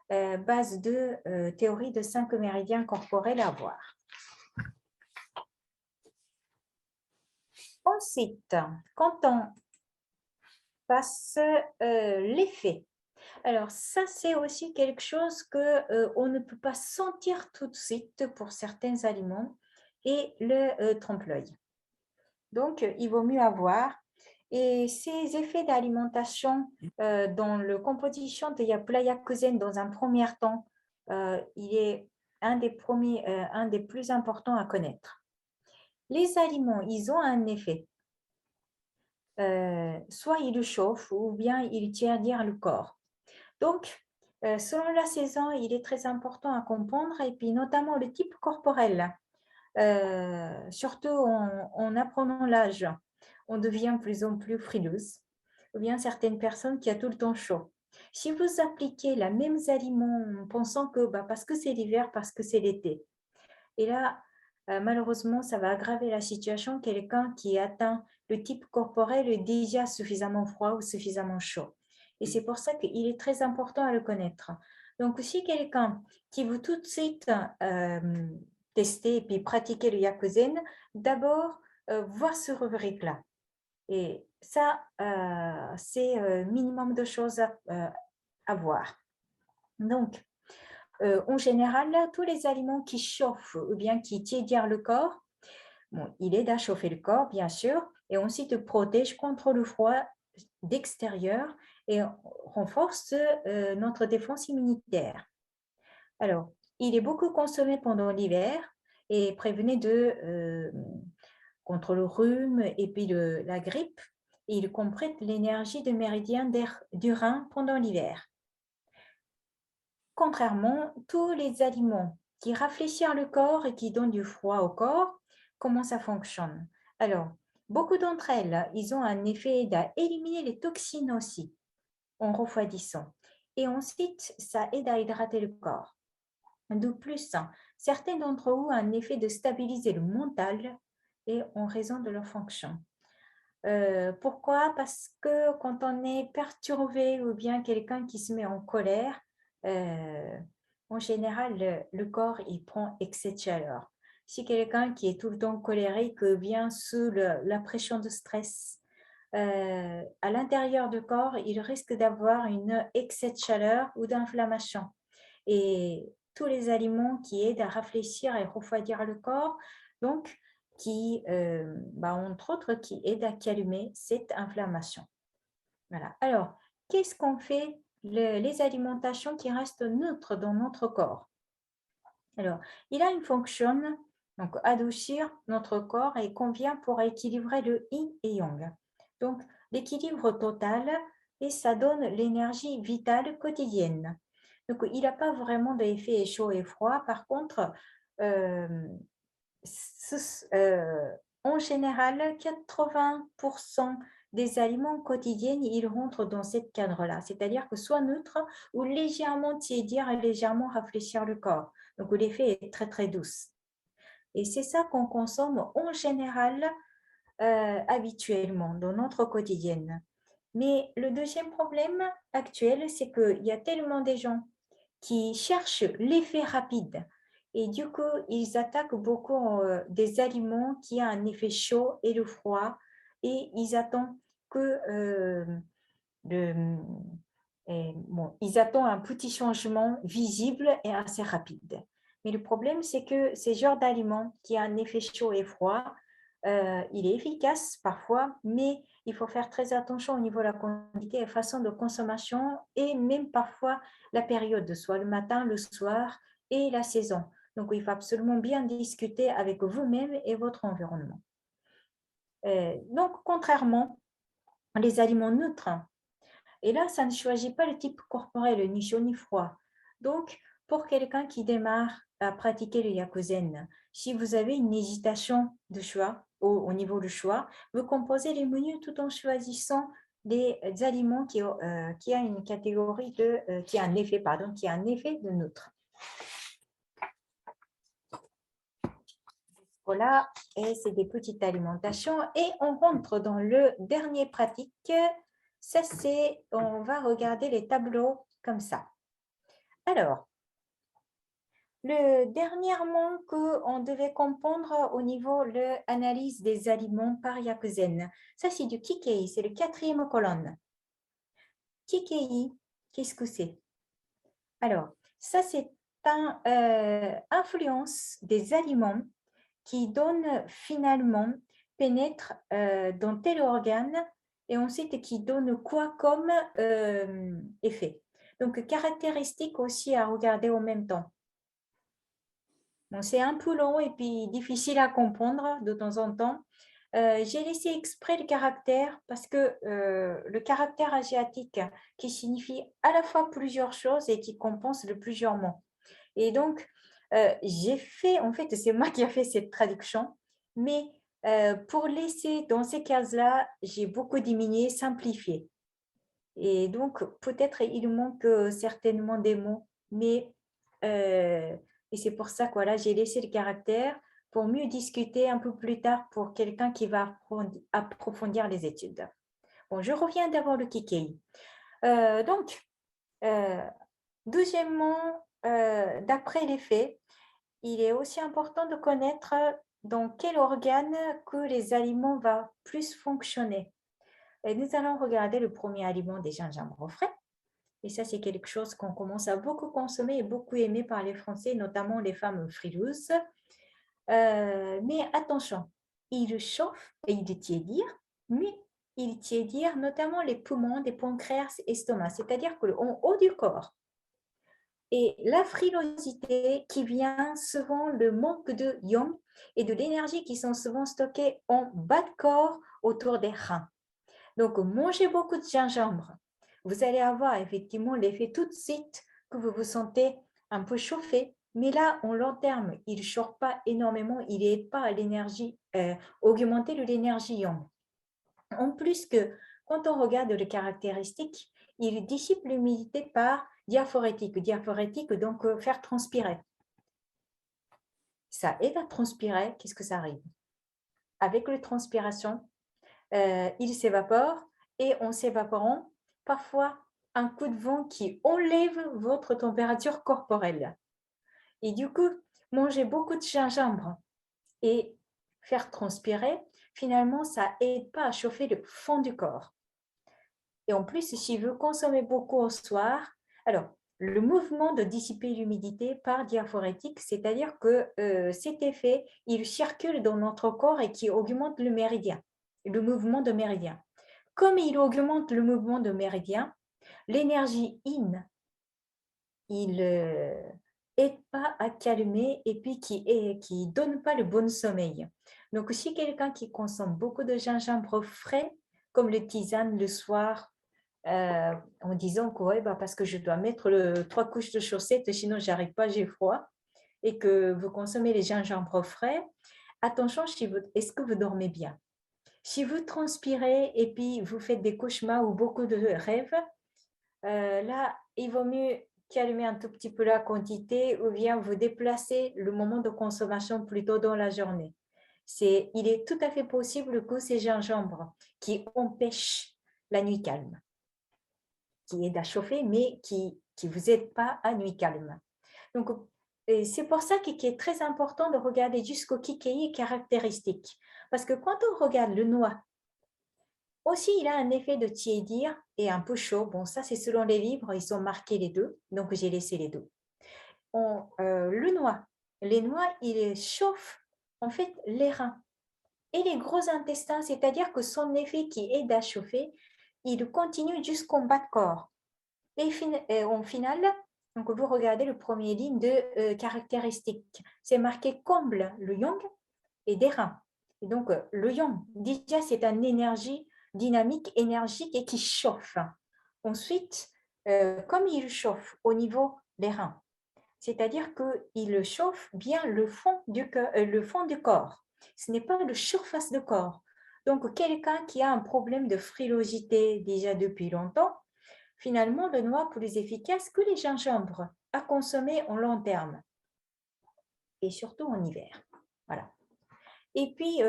base de théorie de 5 méridiens corporels à voir. Ensuite, quand on passe l'effet, alors ça, c'est aussi quelque chose qu'on ne peut pas sentir tout de suite pour certains aliments et le trompe-l'œil. Donc, il vaut mieux avoir. Et ces effets d'alimentation dans la composition de Playa Kuzen, dans un premier temps, il est un des plus importants à connaître. Les aliments, ils ont un effet. Soit ils chauffent ou bien ils tirent le corps. Donc, selon la saison, il est très important à comprendre et puis notamment le type corporel. Surtout en apprenant l'âge, on devient de plus en plus frileuse, ou bien certaines personnes qui ont tout le temps chaud. Si vous appliquez les mêmes aliments en pensant que parce que c'est l'hiver, parce que c'est l'été, et là, malheureusement, ça va aggraver la situation. Quelqu'un qui atteint le type corporel est déjà suffisamment froid ou suffisamment chaud. Et c'est pour ça qu'il est très important à le connaître. Donc, si quelqu'un qui veut tout de suite tester et puis pratiquer le Yakuzen, d'abord, voir ce rubrique-là. Et ça, c'est minimum de choses à voir. Donc, en général, tous les aliments qui chauffent ou bien qui tiédissent le corps, bon, il aide à chauffer le corps, bien sûr, et ensuite protège contre le froid d'extérieur et renforce notre défense immunitaire. Alors, il est beaucoup consommé pendant l'hiver et prévenait contre le rhume et puis la grippe. Et il complète l'énergie de méridien du rein pendant l'hiver. Contrairement, tous les aliments qui rafraîchissent le corps et qui donnent du froid au corps, comment ça fonctionne? Alors, beaucoup d'entre elles, ils ont un effet d'éliminer les toxines aussi en refroidissant. Et ensuite, ça aide à hydrater le corps. De plus, certains d'entre eux ont un effet de stabiliser le mental et en raison de leur fonction. Pourquoi? Parce que quand on est perturbé ou bien quelqu'un qui se met en colère, en général, le corps il prend excès de chaleur. Si quelqu'un qui est tout le temps colérique vient sous la pression de stress, à l'intérieur du corps, il risque d'avoir un excès de chaleur ou d'inflammation. Et tous les aliments qui aident à rafraîchir et refroidir le corps, donc qui, entre autres, qui aident à calmer cette inflammation. Voilà. Alors, qu'est-ce qu'on fait les alimentations qui restent neutres dans notre corps? Alors, il a une fonction, donc adoucir notre corps et convient pour équilibrer le yin et yang. Donc, l'équilibre total et ça donne l'énergie vitale quotidienne. Donc, il n'a pas vraiment d'effet chaud et froid. Par contre, euh, en général, 80% des aliments quotidiens, ils rentrent dans ce cadre-là. C'est-à-dire que soit neutre ou légèrement tiédir et légèrement rafraîchir le corps. Donc, l'effet est très, très douce. Et c'est ça qu'on consomme en général habituellement dans notre quotidienne. Mais le deuxième problème actuel, c'est qu'il y a tellement de gens qui cherchent l'effet rapide. Et du coup, ils attaquent beaucoup des aliments qui ont un effet chaud et le froid. Et ils attendent que le, ils attendent un petit changement visible et assez rapide. Mais le problème, c'est que ces genres d'aliments qui ont un effet chaud et froid, il est efficace parfois, mais il faut faire très attention au niveau de la quantité et façon de consommation et même parfois la période, soit le matin, le soir et la saison. Donc, il faut absolument bien discuter avec vous-même et votre environnement. Donc, contrairement les aliments neutres, et là, ça ne choisit pas le type corporel, ni chaud ni froid. Donc, pour quelqu'un qui démarre à pratiquer le yakuzen, si vous avez une hésitation de choix, au niveau du choix, vous composez les menus tout en choisissant des aliments qui ont une catégorie qui a un effet, qui a un effet de neutre. Voilà, et c'est des petites alimentations. Et on rentre dans le dernier pratique. Ça, on va regarder les tableaux comme ça. Alors, le dernièrement qu'on devait comprendre au niveau de l'analyse des aliments par Yakuzen, ça c'est du Kikei, c'est le 4e colonne. Kikei, qu'est-ce que c'est? Alors, ça c'est une influence des aliments qui donne finalement, pénètre dans tel organe et ensuite qui donne quoi comme effet. Donc, caractéristique aussi à regarder en même temps. Bon, c'est un peu long et puis difficile à comprendre de temps en temps. J'ai laissé exprès le caractère parce que le caractère asiatique qui signifie à la fois plusieurs choses et qui compense de plusieurs mots. Et donc, j'ai fait, en fait, c'est moi qui ai fait cette traduction, mais pour laisser dans ces cases-là, j'ai beaucoup diminué, simplifié. Et donc, peut-être il manque certainement des mots, mais et c'est pour ça que voilà, j'ai laissé le caractère pour mieux discuter un peu plus tard pour quelqu'un qui va approfondir les études. Bon, je reviens d'abord le Kikei. Donc, deuxièmement, d'après les faits, il est aussi important de connaître dans quel organe que les aliments vont plus fonctionner. Et nous allons regarder le premier aliment des gingembre frais. Et ça, c'est quelque chose qu'on commence à beaucoup consommer et beaucoup aimer par les Français, notamment les femmes frileuses. Mais attention, il chauffe et il tiédir, mais il tiédir notamment les poumons, des pancréas et estomac, c'est-à-dire qu'en haut du corps. Et la frilosité qui vient souvent le manque de ion et de l'énergie qui sont souvent stockées en bas de corps autour des reins. Donc, mangez beaucoup de gingembre. Vous allez avoir effectivement l'effet tout de suite que vous vous sentez un peu chauffé. Mais là, en long terme, il ne chauffe pas énormément, il n'aide pas à l'énergie, augmenter de l'énergie ion. En plus que, quand on regarde les caractéristiques, il dissipe l'humidité par diaphorétique. Diaphorétique, donc faire transpirer. Ça aide à transpirer, qu'est-ce que ça arrive? Avec la transpiration, il s'évapore et en s'évaporant, parfois un coup de vent qui enlève votre température corporelle. Et du coup, manger beaucoup de gingembre et faire transpirer, finalement, ça n'aide pas à chauffer le fond du corps. Et en plus, si vous consommez beaucoup au soir, alors, le mouvement de dissiper l'humidité par diaphorétique, c'est-à-dire que cet effet, il circule dans notre corps et qui augmente le méridien, le mouvement de méridien. Comme il augmente le mouvement de méridien, l'énergie in, il n'aide pas à calmer et puis qui donne pas le bon sommeil. Donc, si quelqu'un qui consomme beaucoup de gingembre frais, comme le tisane le soir, en disant que ouais, bah, parce que je dois mettre 3 couches de chaussettes, sinon j'arrive pas, j'ai froid, et que vous consommez les gingembre frais, attention, est-ce que vous dormez bien? Si vous transpirez et puis vous faites des cauchemars ou beaucoup de rêves, là, il vaut mieux calmer un tout petit peu la quantité ou bien vous déplacer le moment de consommation plutôt dans la journée. Il est tout à fait possible que ces gingembres qui empêchent la nuit calme, qui aident à chauffer, mais qui vous aident pas à nuit calme. Donc, c'est pour ça qu'il est très important de regarder jusqu'au qui est caractéristique. Parce que quand on regarde le noix, aussi, il a un effet de tiédir et un peu chaud. Bon, ça, c'est selon les livres, ils sont marqués les deux, donc j'ai laissé les deux. Le noix, les noix, il chauffe en fait les reins et les gros intestins, c'est-à-dire que son effet qui aide à chauffer, il continue jusqu'au bas de corps. Et en final, donc vous regardez le premier ligne de caractéristiques. C'est marqué comble le yang et des reins. Et donc, le yang, déjà, c'est une énergie dynamique, énergique et qui chauffe. Ensuite, comme il chauffe au niveau des reins, c'est-à-dire qu'il chauffe bien le fond du corps. Ce n'est pas le surface du corps. Donc, quelqu'un qui a un problème de frilosité déjà depuis longtemps, finalement, le noix plus efficace que les gingembres à consommer en long terme et surtout en hiver. Voilà. Et puis,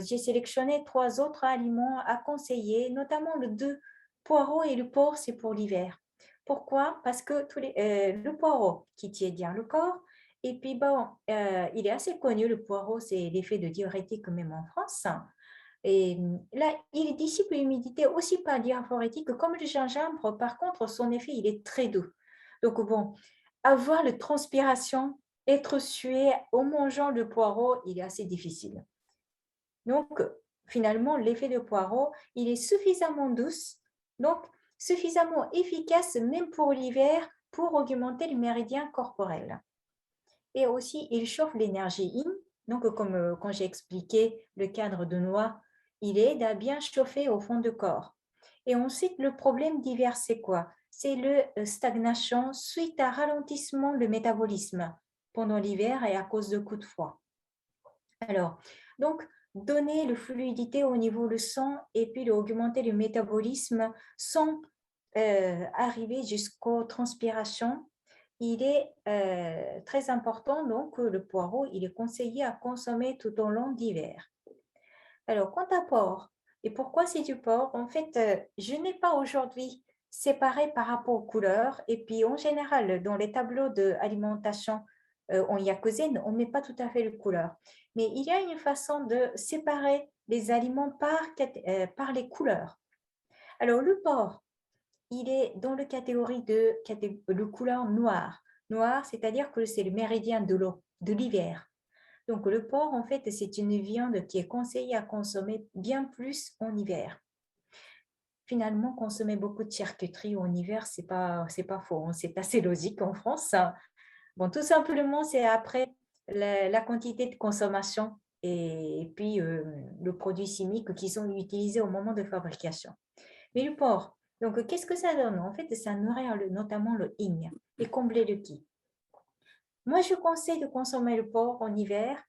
j'ai sélectionné 3 autres aliments à conseiller, notamment le 2 poireaux et le porc, c'est pour l'hiver. Pourquoi? Parce que le poireau qui tient bien le corps, et puis bon, il est assez connu, le poireau, c'est l'effet de diurétique même en France. Et là, il dissipe l'humidité aussi par diaphorétique comme le gingembre. Par contre, son effet, il est très doux. Donc bon, avoir la transpiration, être sué en mangeant le poireau, il est assez difficile. Donc, finalement, l'effet de poireau, il est suffisamment douce, donc suffisamment efficace même pour l'hiver pour augmenter le méridien corporel. Et aussi, il chauffe l'énergie yin. Donc, comme quand j'ai expliqué le cadre de noix, il aide à bien chauffer au fond du corps. Et ensuite, le problème d'hiver, c'est quoi? C'est le stagnation suite à ralentissement du métabolisme pendant l'hiver et à cause de coups de froid. Alors, donc, donner la fluidité au niveau du sang et puis augmenter le métabolisme sans arriver jusqu'aux transpirations, il est très important. Donc, le poireau, il est conseillé à consommer tout au long d'hiver. Alors, quant à porc, et pourquoi c'est du porc? En fait, je n'ai pas aujourd'hui séparé par rapport aux couleurs. Et puis, en général, dans les tableaux d'alimentation en Yakuzen, on ne met pas tout à fait les couleurs. Mais il y a une façon de séparer les aliments par les couleurs. Alors, le porc, il est dans la catégorie de couleur noire. Noir, c'est-à-dire que c'est le méridien de l'hiver. Donc, le porc, en fait, c'est une viande qui est conseillée à consommer bien plus en hiver. Finalement, consommer beaucoup de charcuterie en hiver, c'est pas faux, hein. C'est assez logique en France. Bon, tout simplement, c'est après la quantité de consommation et puis le produit chimique qui sont utilisés au moment de fabrication. Mais le porc, donc qu'est-ce que ça donne? En fait, ça nourrit notamment le yin et combler le qi. Moi, je conseille de consommer le porc en hiver.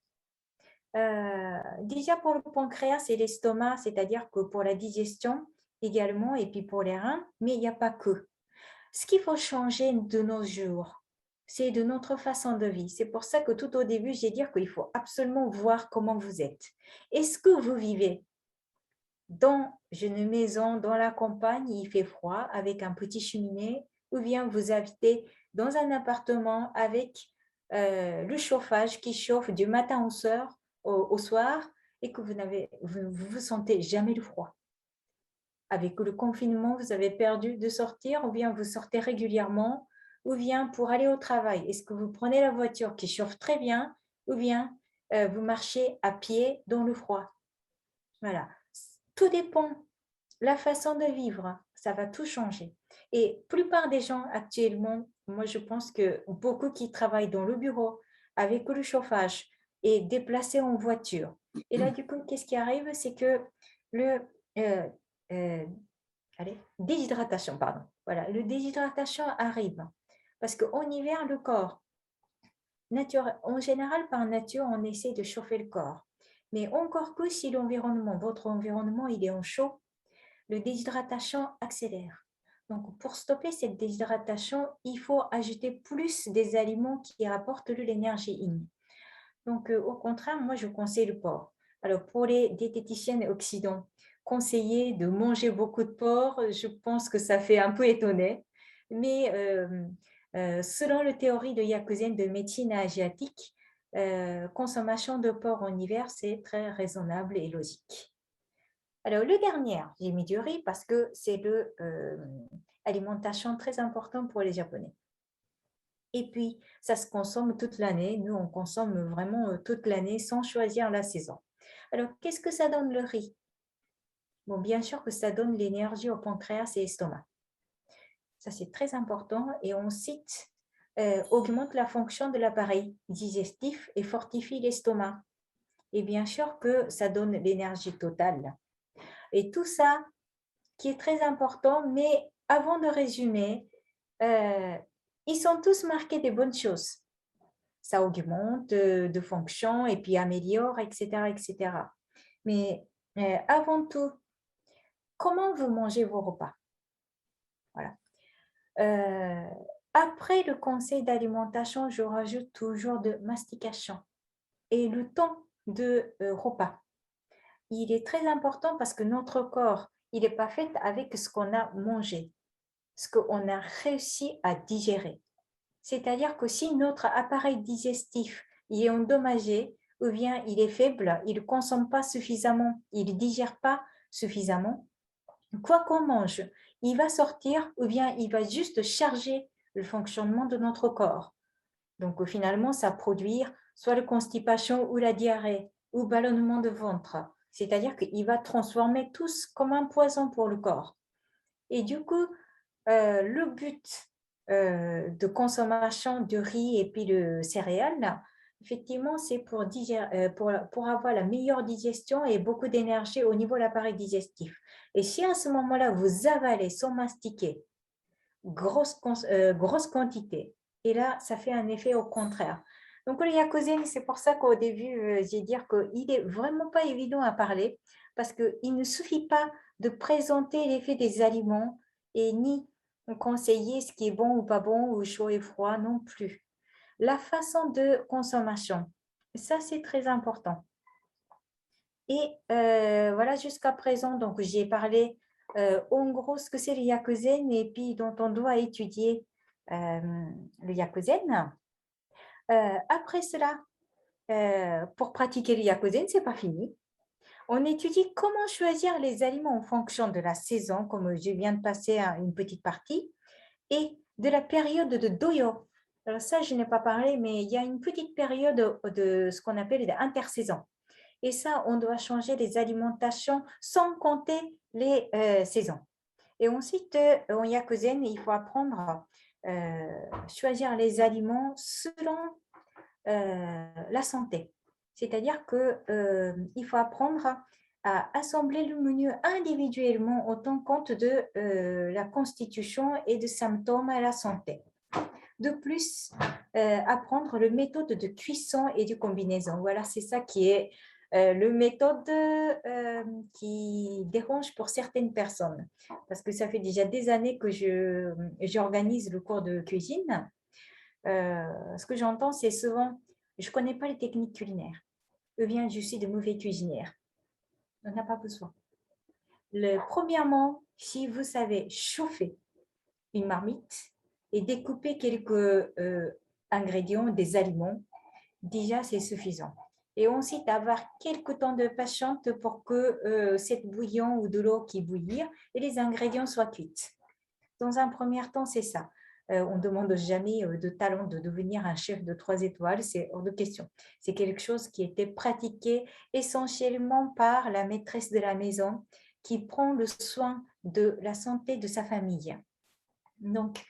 Déjà pour le pancréas et l'estomac, c'est-à-dire que pour la digestion également, et puis pour les reins, mais il n'y a pas que. Ce qu'il faut changer de nos jours, c'est de notre façon de vie. C'est pour ça que tout au début, j'ai dit qu'il faut absolument voir comment vous êtes. Est-ce que vous vivez dans une maison, dans la campagne, il fait froid, avec un petit cheminée, ou bien vous habitez dans un appartement avec le chauffage qui chauffe du matin au soir et que vous sentez jamais le froid. Avec le confinement, vous avez perdu de sortir ou bien vous sortez régulièrement ou bien pour aller au travail. Est-ce que vous prenez la voiture qui chauffe très bien ou bien vous marchez à pied dans le froid? Voilà. Tout dépend. La façon de vivre, ça va tout changer. Et la plupart des gens actuellement, moi je pense que beaucoup qui travaillent dans le bureau avec le chauffage et déplacés en voiture. Et là, du coup, qu'est-ce qui arrive? C'est que déshydratation, pardon. Voilà, le déshydratation arrive parce qu'en hiver, le corps, en général, par nature, on essaie de chauffer le corps. Mais encore que si votre environnement, il est en chaud, le déshydratation accélère. Donc, pour stopper cette déshydratation, il faut ajouter plus des aliments qui apportent de l'énergie in. Donc, au contraire, moi, je conseille le porc. Alors, pour les diététiciennes occidentales, conseiller de manger beaucoup de porc, je pense que ça fait un peu étonner. Mais selon la théorie de Yakuzen de médecine asiatique, consommation de porc en hiver, c'est très raisonnable et logique. Alors, le dernier, j'ai mis du riz parce que c'est l'alimentation très importante pour les Japonais. Et puis, ça se consomme toute l'année. Nous, on consomme vraiment toute l'année sans choisir la saison. Alors, qu'est-ce que ça donne le riz? Bon, bien sûr que ça donne l'énergie au pancréas et l'estomac. Ça, c'est très important. Et on cite, augmente la fonction de l'appareil digestif et fortifie l'estomac. Et bien sûr que ça donne l'énergie totale. Et tout ça, qui est très important, mais avant de résumer, ils sont tous marqués des bonnes choses. Ça augmente de fonction et puis améliore, etc., etc. Mais avant tout, comment vous mangez vos repas? Voilà. Après le conseil d'alimentation, je rajoute toujours de mastication et le temps de repas. Il est très important parce que notre corps, il n'est pas fait avec ce qu'on a mangé, ce qu'on a réussi à digérer. C'est-à-dire que si notre appareil digestif il est endommagé ou bien il est faible, il ne consomme pas suffisamment, il ne digère pas suffisamment, quoi qu'on mange, il va sortir ou bien il va juste charger le fonctionnement de notre corps. Donc finalement, ça produit soit la constipation ou la diarrhée ou ballonnement de ventre. C'est-à-dire qu'il va transformer tout comme un poison pour le corps. Et du coup, le but de consommation de riz et puis de céréales, effectivement, c'est pour avoir la meilleure digestion et beaucoup d'énergie au niveau de l'appareil digestif. Et si à ce moment-là, vous avalez sans mastiquer, grosse quantité, et là, ça fait un effet au contraire. Donc, le yakuzen, c'est pour ça qu'au début, j'ai dit qu'il n'est vraiment pas évident à parler parce qu'il ne suffit pas de présenter l'effet des aliments et ni conseiller ce qui est bon ou pas bon, ou chaud et froid non plus. La façon de consommation, ça c'est très important. Et voilà, jusqu'à présent, donc j'ai parlé en gros ce que c'est le yakuzen et puis dont on doit étudier le yakuzen. Après cela, pour pratiquer le yakuzen, ce n'est pas fini. On étudie comment choisir les aliments en fonction de la saison, comme je viens de passer à une petite partie, et de la période de doyo. Alors ça, je n'ai pas parlé, mais il y a une petite période de ce qu'on appelle l'intersaison. Et ça, on doit changer les alimentations sans compter les saisons. Et ensuite, en yakuzen, il faut apprendre à choisir les aliments selon la santé. C'est-à-dire qu'il faut apprendre à assembler le menu individuellement en tenant compte de la constitution et des symptômes à la santé. De plus, apprendre le méthode de cuisson et de combinaison. Voilà, c'est ça qui est le méthode qui dérange pour certaines personnes. Parce que ça fait déjà des années que j'organise le cours de cuisine. Ce que j'entends, c'est souvent, je ne connais pas les techniques culinaires. Ou bien, je suis de mauvais cuisinière. On n'a pas besoin. Premièrement, si vous savez chauffer une marmite et découper quelques ingrédients, des aliments, déjà c'est suffisant. Et ensuite, avoir quelques temps de patience pour que cette bouillon ou de l'eau qui bouillit et les ingrédients soient cuits. Dans un premier temps, c'est ça. On ne demande jamais de talent de devenir un chef de 3 étoiles, c'est hors de question. C'est quelque chose qui était pratiqué essentiellement par la maîtresse de la maison qui prend le soin de la santé de sa famille. Donc,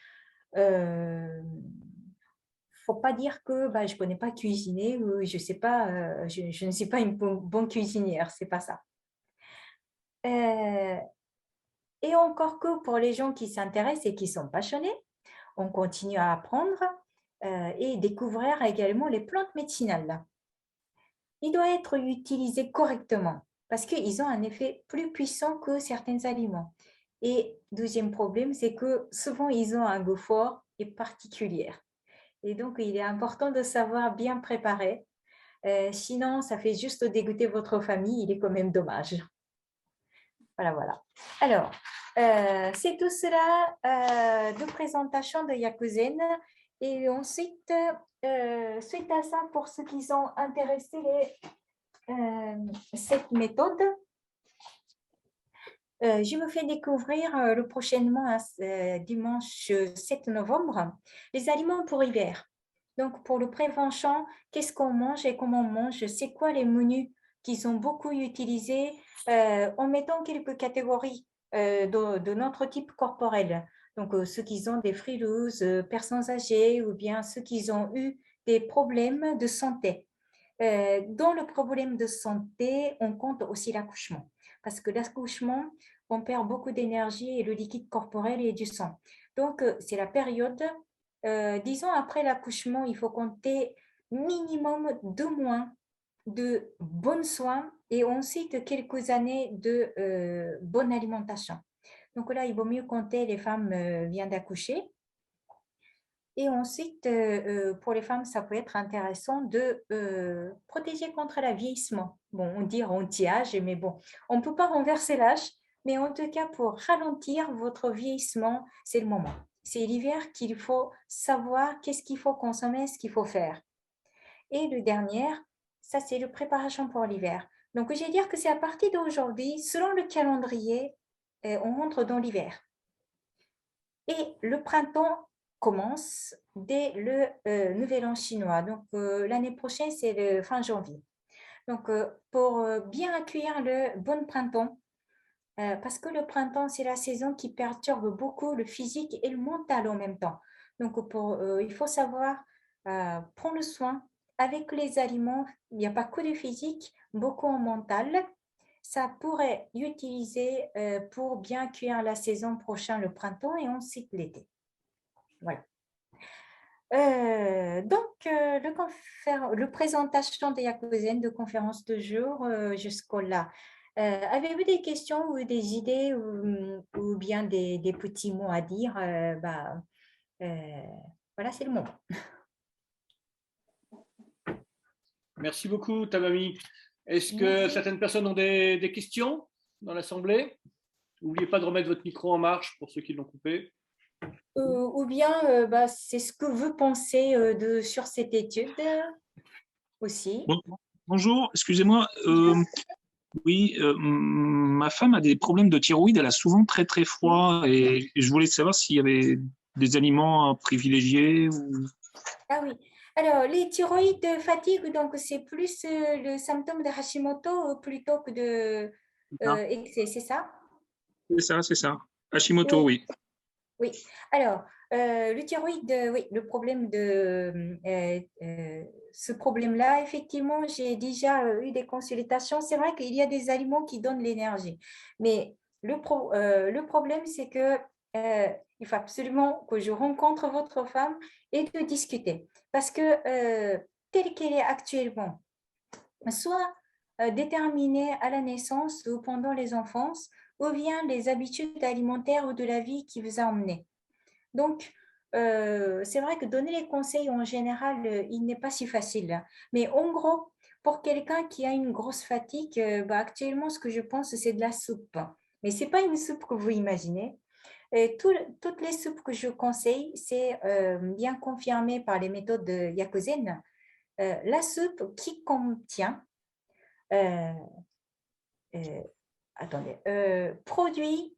faut pas dire que je ne connais pas cuisiner ou je sais pas, je ne suis pas une bonne cuisinière, c'est pas ça. Et encore que pour les gens qui s'intéressent et qui sont passionnés, on continue à apprendre et découvrir également les plantes médicinales. Il doit être utilisé correctement parce qu'ils ont un effet plus puissant que certains aliments. Et deuxième problème, c'est que souvent, ils ont un goût fort et particulier. Et donc, il est important de savoir bien préparer. Sinon, ça fait juste dégoûter votre famille. Il est quand même dommage. Voilà, voilà. Alors, c'est tout cela de présentation de Yakuzen. Et ensuite, suite à ça, pour ceux qui sont intéressés cette méthode, je me fais découvrir le prochainement, dimanche 7 novembre, les aliments pour hiver. Donc, pour le prévention, qu'est-ce qu'on mange et comment on mange, c'est quoi les menus qui sont beaucoup utilisés en mettant quelques catégories de notre type corporel. Donc, ceux qui ont des frileuses, personnes âgées ou bien ceux qui ont eu des problèmes de santé. Dans le problème de santé, on compte aussi l'accouchement. Parce que l'accouchement, on perd beaucoup d'énergie et le liquide corporel et du sang. Donc, c'est la période, disons après l'accouchement, il faut compter minimum 2 mois de bons soins et ensuite quelques années de bonne alimentation. Donc là, il vaut mieux compter les femmes viennent d'accoucher. Et ensuite, pour les femmes, ça peut être intéressant de protéger contre le vieillissement. Bon, on dit anti-âge, mais bon, on ne peut pas renverser l'âge, mais en tout cas, pour ralentir votre vieillissement, c'est le moment. C'est l'hiver qu'il faut savoir qu'est-ce qu'il faut consommer, ce qu'il faut faire. Et le dernier, ça, c'est le préparation pour l'hiver. Donc, je vais dire que c'est à partir d'aujourd'hui, selon le calendrier, on rentre dans l'hiver. Et le printemps commence dès le Nouvel An chinois. Donc, l'année prochaine, c'est le fin janvier. Donc, pour bien accueillir le bon printemps, parce que le printemps, c'est la saison qui perturbe beaucoup le physique et le mental en même temps. Donc, il faut savoir prendre soin avec les aliments. Il n'y a pas que le physique, beaucoup en mental. Ça pourrait l'utiliser pour bien accueillir la saison prochaine, le printemps, et ensuite l'été. Voilà. Donc, le présentation des Yakuzen de conférence de jour jusqu'au là. Avez-vous des questions ou des idées ou bien des petits mots à dire voilà, c'est le moment. Merci beaucoup, Tamami. Est-ce que certaines personnes ont des questions dans l'Assemblée? N'oubliez pas de remettre votre micro en marche pour ceux qui l'ont coupé. Ou bien, c'est ce que vous pensez sur cette étude aussi. Bonjour, excusez-moi. Oui, ma femme a des problèmes de thyroïde. Elle a souvent très très froid et je voulais savoir s'il y avait des aliments privilégiés. Ah oui. Alors, les thyroïdes fatigue, donc c'est plus le symptôme de Hashimoto plutôt que de excès, c'est ça? C'est ça. Hashimoto, oui. Oui. Alors, le thyroïde, oui, le problème de ce problème-là, effectivement, j'ai déjà eu des consultations. C'est vrai qu'il y a des aliments qui donnent l'énergie, mais le problème, c'est que il faut absolument que je rencontre votre femme et de discuter, parce que telle qu'elle est actuellement, soit déterminée à la naissance ou pendant les enfances, ou bien les habitudes alimentaires ou de la vie qui vous a emmené. Donc, c'est vrai que donner les conseils en général, il n'est pas si facile. Mais en gros, pour quelqu'un qui a une grosse fatigue, actuellement, ce que je pense, c'est de la soupe. Mais ce n'est pas une soupe que vous imaginez. Et toutes les soupes que je conseille, c'est bien confirmé par les méthodes de Yakuzen. La soupe qui contient produits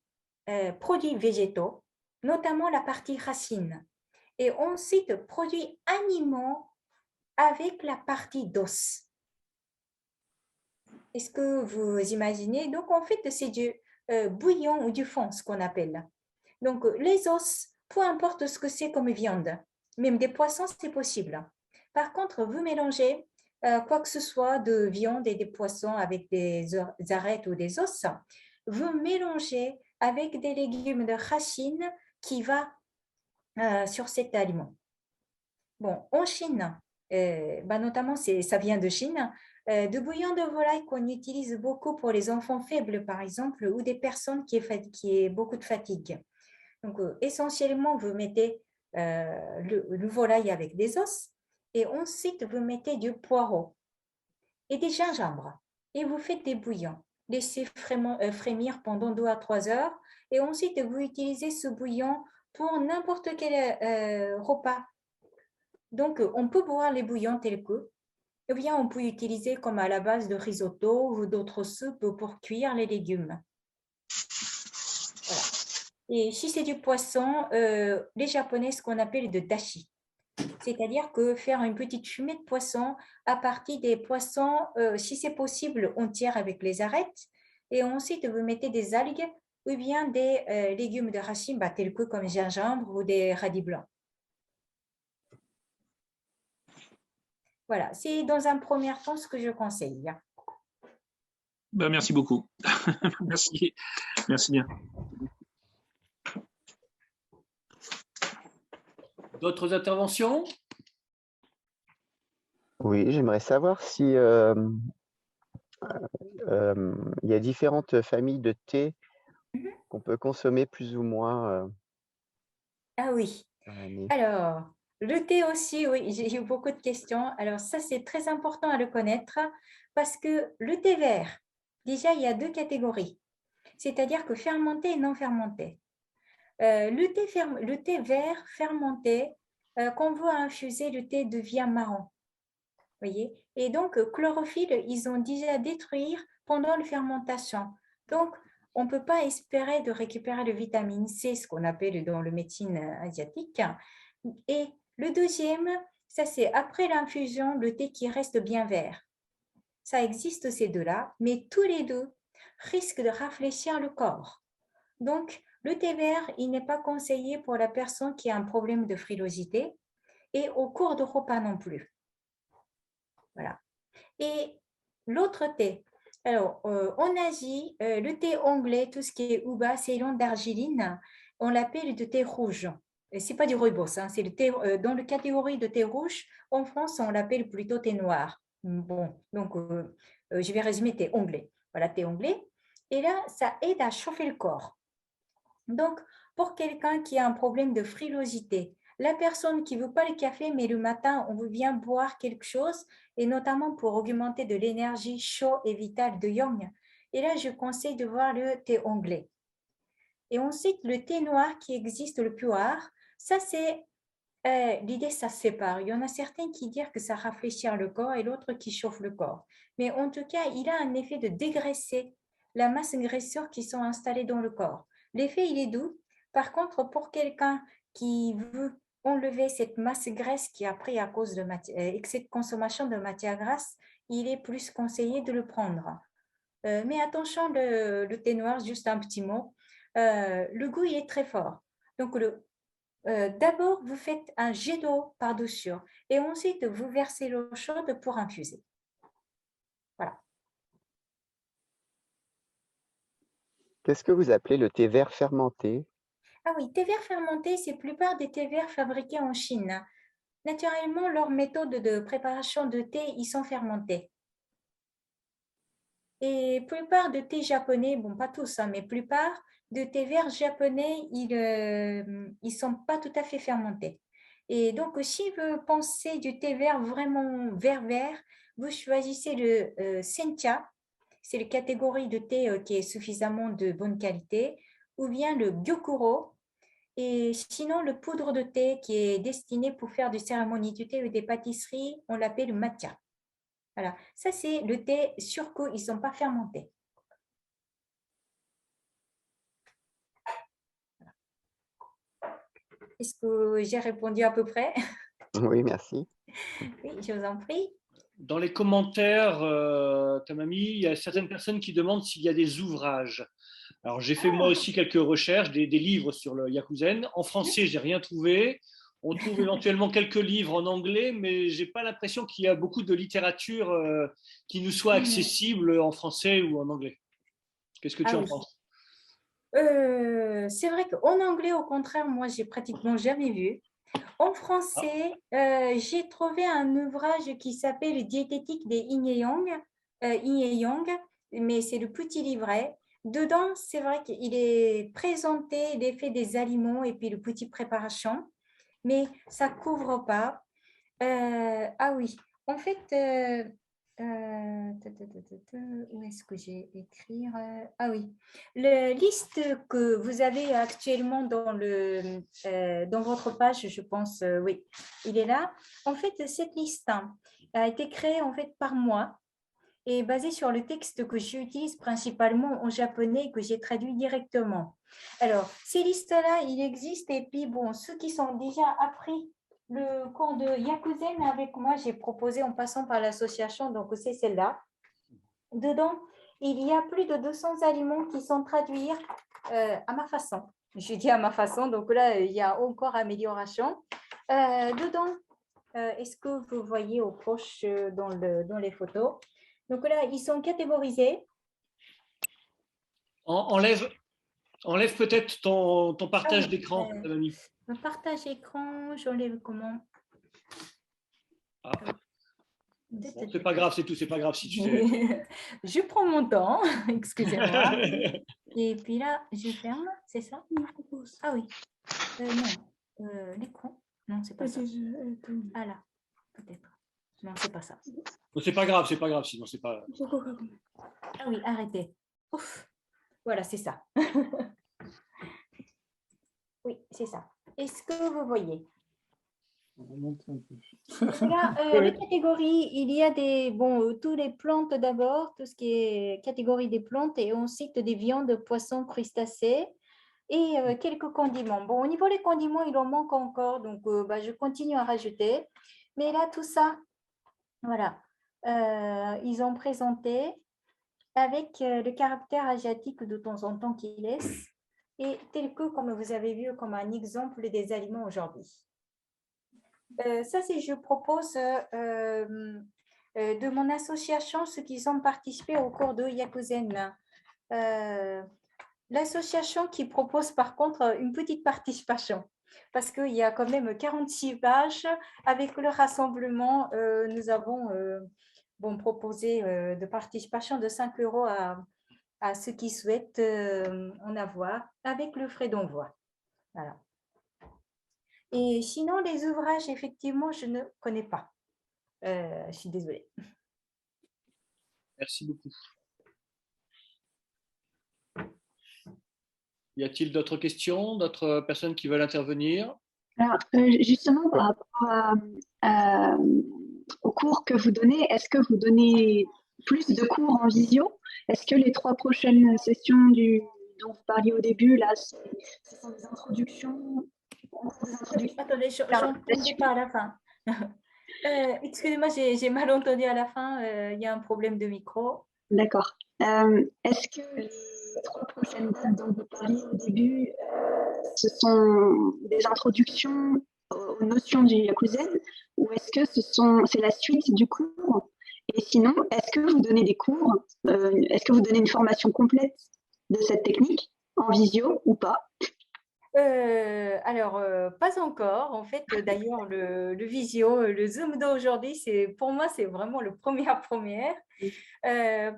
végétaux, notamment la partie racine, et ensuite produits animaux avec la partie d'os. Est-ce que vous imaginez? Donc, en fait, c'est du bouillon ou du fond, ce qu'on appelle. Donc, les os, peu importe ce que c'est comme viande, même des poissons, c'est possible. Par contre, vous mélangez quoi que ce soit de viande et des poissons avec des arêtes ou des os, vous mélangez avec des légumes de racines qui va sur cet aliment. Bon, en Chine, notamment, ça vient de Chine, de bouillon de volaille qu'on utilise beaucoup pour les enfants faibles, par exemple, ou des personnes qui aient beaucoup de fatigue. Donc, essentiellement, vous mettez le volaille avec des os et ensuite, vous mettez du poireau et des gingembre et vous faites des bouillons. Laissez frémir pendant 2 à 3 heures et ensuite, vous utilisez ce bouillon pour n'importe quel repas. Donc, on peut boire les bouillons tels que, ou bien on peut utiliser comme à la base de risotto ou d'autres soupes pour cuire les légumes. Voilà. Et si c'est du poisson, les Japonais, ce qu'on appelle de dashi. C'est-à-dire que faire une petite fumée de poisson à partir des poissons, si c'est possible, on tire avec les arêtes. Et ensuite, vous mettez des algues ou bien des légumes de racine, tels que comme gingembre ou des radis blancs. Voilà, c'est dans un premier temps ce que je conseille. Ben, merci beaucoup. Merci. Merci bien. D'autres interventions? Oui, j'aimerais savoir si il y a différentes familles de thé qu'on peut consommer plus ou moins Ah oui. dans l'année. Alors, le thé aussi, oui, j'ai eu beaucoup de questions. Alors ça, c'est très important à le connaître parce que le thé vert, déjà, il y a 2 catégories, c'est-à-dire que fermenté et non fermenté. Le thé vert fermenté, quand vous infusez, le thé devient marron. Voyez? Et donc, chlorophylle, ils ont déjà détruit pendant la fermentation. Donc, on ne peut pas espérer de récupérer le vitamine C, ce qu'on appelle dans le médecine asiatique. Et le deuxième, ça c'est après l'infusion, le thé qui reste bien vert. Ça existe ces deux-là, mais tous les deux risquent de rafraîchir le corps. Donc, le thé vert, il n'est pas conseillé pour la personne qui a un problème de frilosité et au cours de repas non plus. Voilà. Et l'autre thé, alors en Asie, le thé anglais, tout ce qui est uba, Ceylan, darjeeling, on l'appelle le thé rouge. Ce n'est pas du rooibos, hein, c'est le thé, dans la catégorie de thé rouge, en France, on l'appelle plutôt thé noir. Bon, donc je vais résumer thé anglais. Voilà, thé anglais. Et là, ça aide à chauffer le corps. Donc, pour quelqu'un qui a un problème de frilosité, la personne qui ne veut pas le café, mais le matin, on veut bien boire quelque chose, et notamment pour augmenter de l'énergie chaud et vitale de Yang. Et là, je conseille de voir le thé anglais. Et ensuite, le thé noir qui existe, le pu'er, ça c'est l'idée, ça se sépare. Il y en a certains qui disent que ça rafraîchit le corps et l'autre qui chauffe le corps. Mais en tout cas, il a un effet de dégraisser la masse graisseuse qui sont installées dans le corps. L'effet, il est doux. Par contre, pour quelqu'un qui veut enlever cette masse graisse qui a pris à cause de excès de consommation de matière grasse, il est plus conseillé de le prendre. Mais attention, le thé noir, juste un petit mot, le goût il est très fort. Donc, d'abord, vous faites un jet d'eau par-dessus et ensuite, vous versez l'eau chaude pour infuser. Voilà. Qu'est-ce que vous appelez le thé vert fermenté? Ah oui, thé vert fermenté, c'est la plupart des thés verts fabriqués en Chine. Naturellement, leurs méthodes de préparation de thé, ils sont fermentés. Et la plupart de thés japonais, bon, pas tous, hein, mais la plupart de thés verts japonais, ils sont pas tout à fait fermentés. Et donc, si vous pensez du thé vert vraiment vert, vous choisissez le sencha, c'est la catégorie de thé qui est suffisamment de bonne qualité, ou bien le gyokuro, et sinon le poudre de thé qui est destiné pour faire des cérémonies du thé ou des pâtisseries, on l'appelle le matcha. Voilà, ça c'est le thé sur coup, ils ne sont pas fermentés. Est-ce que j'ai répondu à peu près? Oui, merci. Oui, je vous en prie. Dans les commentaires, Tamami, il y a certaines personnes qui demandent s'il y a des ouvrages. Alors, j'ai fait moi aussi quelques recherches, des livres sur le Yakuzen. En français, je n'ai rien trouvé. On trouve éventuellement quelques livres en anglais, mais je n'ai pas l'impression qu'il y a beaucoup de littérature qui nous soit accessible en français ou en anglais. Qu'est-ce que tu en penses? C'est vrai qu'en anglais, au contraire, moi, j'ai pratiquement jamais vu. En Ah, français, j'ai trouvé un ouvrage qui s'appelle Diététique des Yin et Yang, Yin et Yang, mais c'est le petit livret. Dedans, c'est vrai qu'il est présenté l'effet des aliments et puis le petit préparation, mais ça couvre pas. Ah oui, en fait, où est-ce que j'ai écrit? Ah oui, la liste que vous avez actuellement dans votre page, je pense, oui, il est là. En fait, cette liste hein, a été créée en fait par moi et basée sur le texte que j'utilise principalement en japonais et que j'ai traduit directement. Alors, ces listes-là, il existe et puis bon, ceux qui sont déjà appris le cours de Yakuzen avec moi, j'ai proposé en passant par l'association, donc c'est celle-là. Dedans, il y a plus de 200 aliments qui sont traduits à ma façon. Je dis à ma façon, donc là, il y a encore amélioration. Dedans, est-ce que vous voyez au proche dans les photos? Donc là, ils sont catégorisés. enlève, enlève peut-être ton Ah partage oui, d'écran, Tamami. le partage écran, j'enlève comment? Ah, bon, c'est pas grave, c'est tout, c'est pas grave si tu sais. Je prends mon temps, excusez-moi. Et puis là, je ferme, c'est ça? Ah oui, non, l'écran, non, c'est pas ça. Ah là, peut-être. Non, c'est pas ça. Bon, c'est pas grave, sinon c'est pas. Ah oui, arrêtez. Ouf, voilà, c'est ça. Oui, c'est ça. Est-ce que vous voyez? On monte un peu. Là, les catégories, il y a tous les plantes d'abord, tout ce qui est catégorie des plantes, et ensuite des viandes, poissons, crustacés, et quelques condiments. Bon, au niveau des condiments, il en manque encore, donc je continue à rajouter. Mais là, tout ça, voilà, ils ont présenté avec le caractère asiatique de temps en temps qu'ils laissent, et tel que, comme vous avez vu, comme un exemple des aliments aujourd'hui. Ça, c'est je propose de mon association, ceux qui ont participé au cours de Yakuzen. L'association qui propose par contre une petite participation, parce qu'il y a quand même 46 pages. Avec le rassemblement, nous avons proposé de participation de 5 euros à ceux qui souhaitent en avoir, avec le frais d'envoi. Voilà. Et sinon, les ouvrages, effectivement, je ne connais pas. Je suis désolée. Merci beaucoup. Y a-t-il d'autres questions, d'autres personnes qui veulent intervenir? Alors, justement, par rapport aux cours que vous donnez, est-ce que vous donnez plus de cours en visio? Est-ce que les 3 prochaines sessions dont vous parliez au début, là, ce sont des introductions? Attendez, je n'entendais pas à la fin. Excusez-moi, j'ai mal entendu à la fin. Il y a un problème de micro. D'accord. Est-ce que les 3 prochaines dates dont vous parliez au début, ce sont des introductions aux notions du Yakuzen, ou est-ce que c'est la suite du cours? Et sinon, est-ce que vous donnez des cours, est-ce que vous donnez une formation complète de cette technique en visio ou pas? Alors, pas encore. En fait, d'ailleurs, le visio, le Zoom d'aujourd'hui, pour moi, c'est vraiment le première.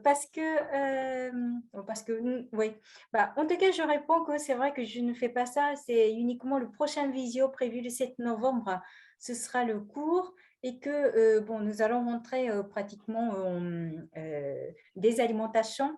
Parce que, oui. En tout cas, je réponds que c'est vrai que je ne fais pas ça. C'est uniquement le prochain visio prévu le 7 novembre. Ce sera le cours et que, nous allons rentrer pratiquement en des alimentations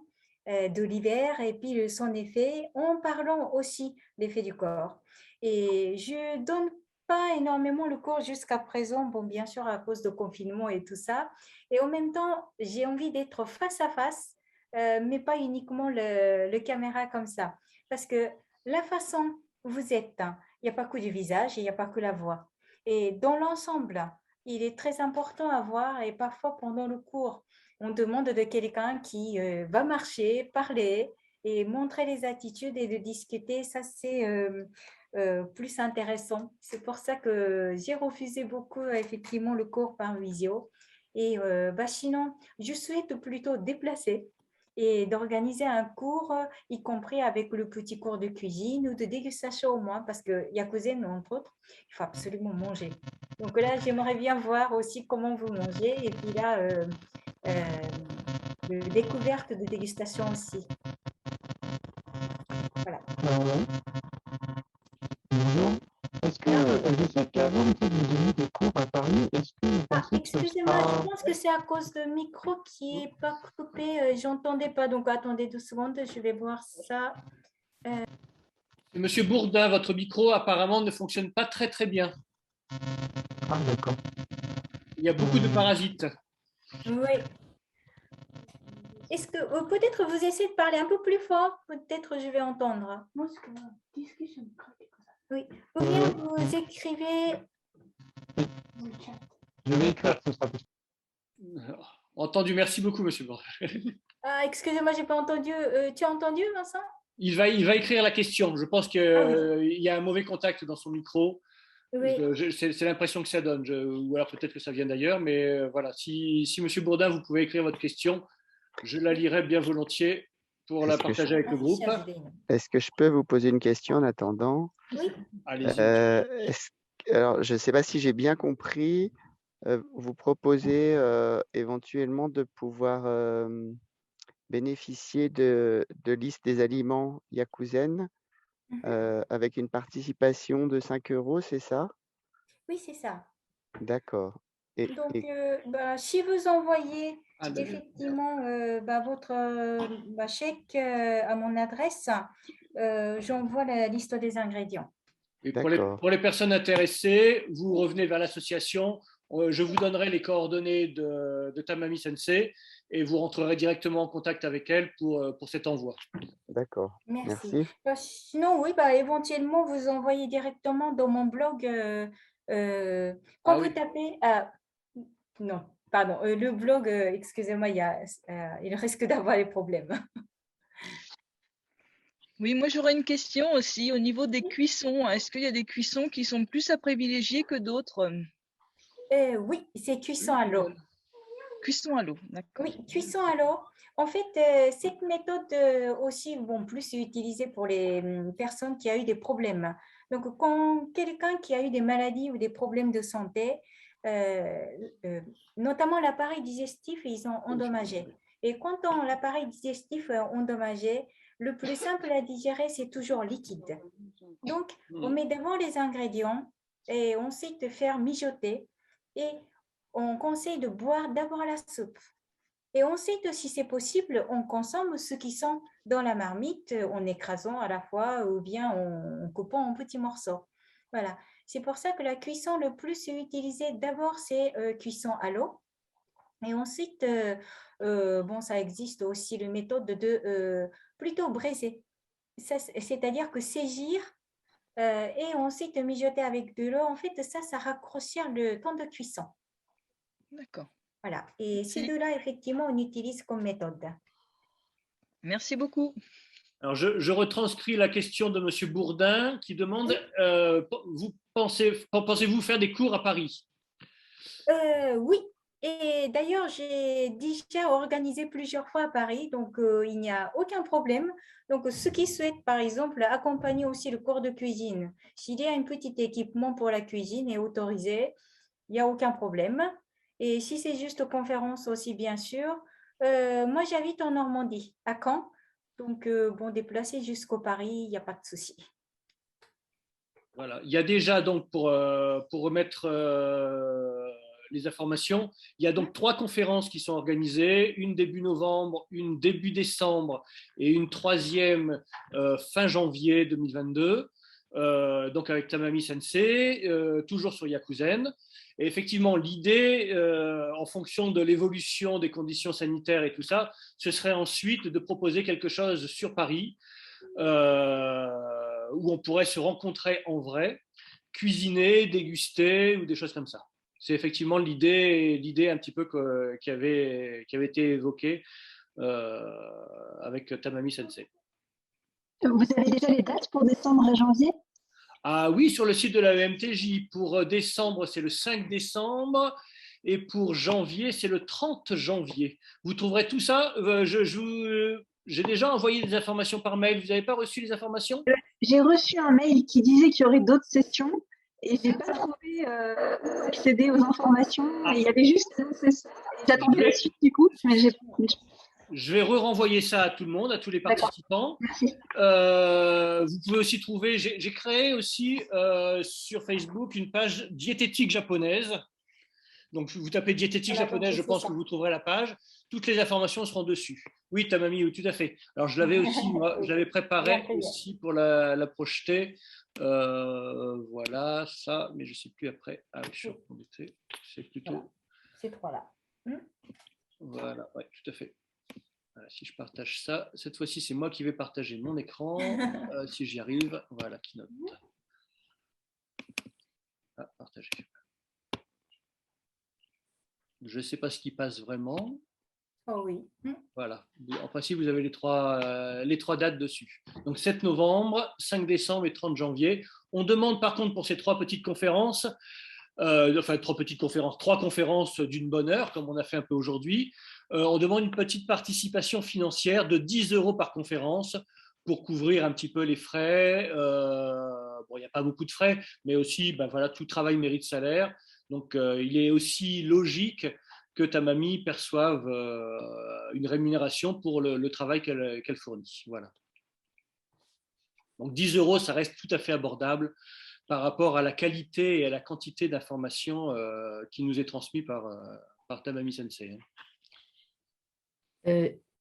de l'hiver et puis son effet en parlant aussi l'effet du corps. Et je donne pas énormément le cours jusqu'à présent, bon, bien sûr, à cause de confinement et tout ça. Et en même temps, j'ai envie d'être face à face, mais pas uniquement le caméra comme ça. Parce que la façon où vous êtes, hein, il n'y a pas que du visage, il n'y a pas que la voix. Et dans l'ensemble, il est très important à voir et parfois pendant le cours, on demande de quelqu'un qui va marcher, parler et montrer les attitudes et de discuter. Ça, c'est plus intéressant. C'est pour ça que j'ai refusé beaucoup, effectivement, le cours par visio. Et sinon, je souhaite plutôt déplacer et d'organiser un cours, y compris avec le petit cours de cuisine ou de dégustation au moins, parce que Yakuzen, entre autres, il faut absolument manger. Donc là, j'aimerais bien voir aussi comment vous mangez et puis là, de découverte de dégustation aussi. Voilà. Bonjour. Est-ce que je sais qu'avant vous donniez des cours à Paris, est-ce que vous Ah, pensez que ce excusez-moi, sera... je pense que c'est à cause de micro qui est pas coupé. J'entendais pas, donc attendez 2 secondes, je vais voir ça. Monsieur Bourdin, votre micro apparemment ne fonctionne pas très très bien. Ah, d'accord. Il y a beaucoup de parasites. Oui. Est-ce que peut-être vous essayez de parler un peu plus fort? Peut-être je vais entendre. Oui. Ou bien vous écrivez. Je vais écrire, ce sera plus. Entendu, merci beaucoup, monsieur Bourdin. Ah, excusez-moi, j'ai pas entendu. Tu as entendu, Vincent? Il va écrire la question. Je pense qu'il y a un mauvais contact dans son micro. Oui. C'est l'impression que ça donne. Ou alors peut-être que ça vient d'ailleurs. Mais voilà, si monsieur Bourdin, vous pouvez écrire votre question, je la lirai bien volontiers pour la partager avec le groupe. Est-ce que je peux vous poser une question en attendant? Oui. Allez-y. Alors, je ne sais pas si j'ai bien compris. Vous proposez éventuellement de pouvoir bénéficier de listes des aliments Yakuzen avec une participation de 5 €, c'est ça? Oui, c'est ça. D'accord. Donc, si vous envoyez effectivement votre chèque à mon adresse, j'envoie la liste des ingrédients. Et pour les personnes intéressées, vous revenez vers l'association. Je vous donnerai les coordonnées de Tamami Sensei et vous rentrerez directement en contact avec elle pour cet envoi. D'accord. Merci. Sinon, oui, éventuellement, vous envoyez directement dans mon blog. Quand vous tapez. Non, pardon. Le blog, excusez-moi, il risque d'avoir des problèmes. Oui, moi j'aurais une question aussi au niveau des cuissons. Est-ce qu'il y a des cuissons qui sont plus à privilégier que d'autres? Oui, c'est cuisson à l'eau. Cuisson à l'eau, d'accord. Oui, cuisson à l'eau. En fait, cette méthode aussi, plus est utilisée pour les personnes qui ont eu des problèmes. Donc, quand quelqu'un qui a eu des maladies ou des problèmes de santé, notamment l'appareil digestif, ils ont endommagé. Et quand l'appareil digestif est endommagé, le plus simple à digérer, c'est toujours liquide. Donc, on met d'abord les ingrédients et ensuite faire mijoter. Et on conseille de boire d'abord la soupe. Et ensuite, si c'est possible, on consomme ceux qui sont dans la marmite en écrasant à la fois ou bien en coupant en petits morceaux. Voilà. C'est pour ça que la cuisson le plus utilisée, d'abord, c'est cuisson à l'eau. Et ensuite, ça existe aussi la méthode de plutôt braiser. C'est-à-dire que saisir et ensuite mijoter avec de l'eau. En fait, ça raccourcit le temps de cuisson. D'accord. Voilà. Et ces deux-là, effectivement, on utilise comme méthode. Merci beaucoup. Alors, je retranscris la question de monsieur Bourdin qui demande pensez-vous faire des cours à Paris? Oui. Et d'ailleurs, j'ai déjà organisé plusieurs fois à Paris, donc il n'y a aucun problème. Donc, ceux qui souhaitent, par exemple, accompagner aussi le cours de cuisine, s'il y a un petit équipement pour la cuisine est autorisé, il n'y a aucun problème. Et si c'est juste conférence aussi, bien sûr. Moi, j'habite en Normandie, à Caen. Donc, déplacer jusqu'au Paris, il n'y a pas de souci. Voilà. Il y a déjà, donc, pour remettre les informations, il y a donc 3 conférences qui sont organisées, une début novembre, une début décembre et une 3e fin janvier 2022. Donc avec Tamami Sensei, toujours sur Yakuzen. Et effectivement, l'idée, en fonction de l'évolution des conditions sanitaires et tout ça, ce serait ensuite de proposer quelque chose sur Paris où on pourrait se rencontrer en vrai, cuisiner, déguster ou des choses comme ça. C'est effectivement l'idée un petit peu qui avait été évoquée avec Tamami Sensei. Vous avez déjà les dates pour décembre et janvier? Ah oui, sur le site de la EMTJ, pour décembre, c'est le 5 décembre Et pour janvier, c'est le 30 janvier. Vous trouverez tout ça. J'ai déjà envoyé des informations par mail. Vous n'avez pas reçu les informations? J'ai reçu un mail qui disait qu'il y aurait d'autres sessions et j'ai pas trouvé où accéder aux informations. Ah. Et il y avait juste annoncé ça. J'attendais la suite du coup, mais j'ai. Je vais renvoyer ça à tout le monde, à tous les participants. Merci. Vous pouvez aussi trouver, j'ai créé aussi sur Facebook une page diététique japonaise. Donc, vous tapez diététique japonaise, je pense que vous trouverez la page. Toutes les informations seront dessus. Oui, Tamami, oui, tout à fait. Alors, je l'avais aussi, moi, je l'avais préparé aussi pour la projeter. Voilà, ça, mais je ne sais plus après. Ah, je suis remonté. C'est plutôt. Ces trois-là. Voilà, oui, tout à fait. Voilà, si je partage ça, cette fois-ci, c'est moi qui vais partager mon écran. Si j'y arrive, voilà, Keynote. Ah, partager. Je ne sais pas ce qui passe vraiment. Oh oui. Voilà. En principe, vous avez les trois dates dessus. Donc 7 novembre, 5 décembre et 30 janvier. On demande par contre pour ces trois petites conférences, trois conférences d'une bonne heure, comme on a fait un peu aujourd'hui. On demande une petite participation financière de 10 € par conférence pour couvrir un petit peu les frais. Bon, il n'y a pas beaucoup de frais, mais aussi, ben voilà, tout travail mérite salaire. Donc, il est aussi logique que Tamami perçoive une rémunération pour le travail qu'elle fournit. Voilà. Donc 10 €, ça reste tout à fait abordable par rapport à la qualité et à la quantité d'informations qui nous est transmise par Tamami Sensei.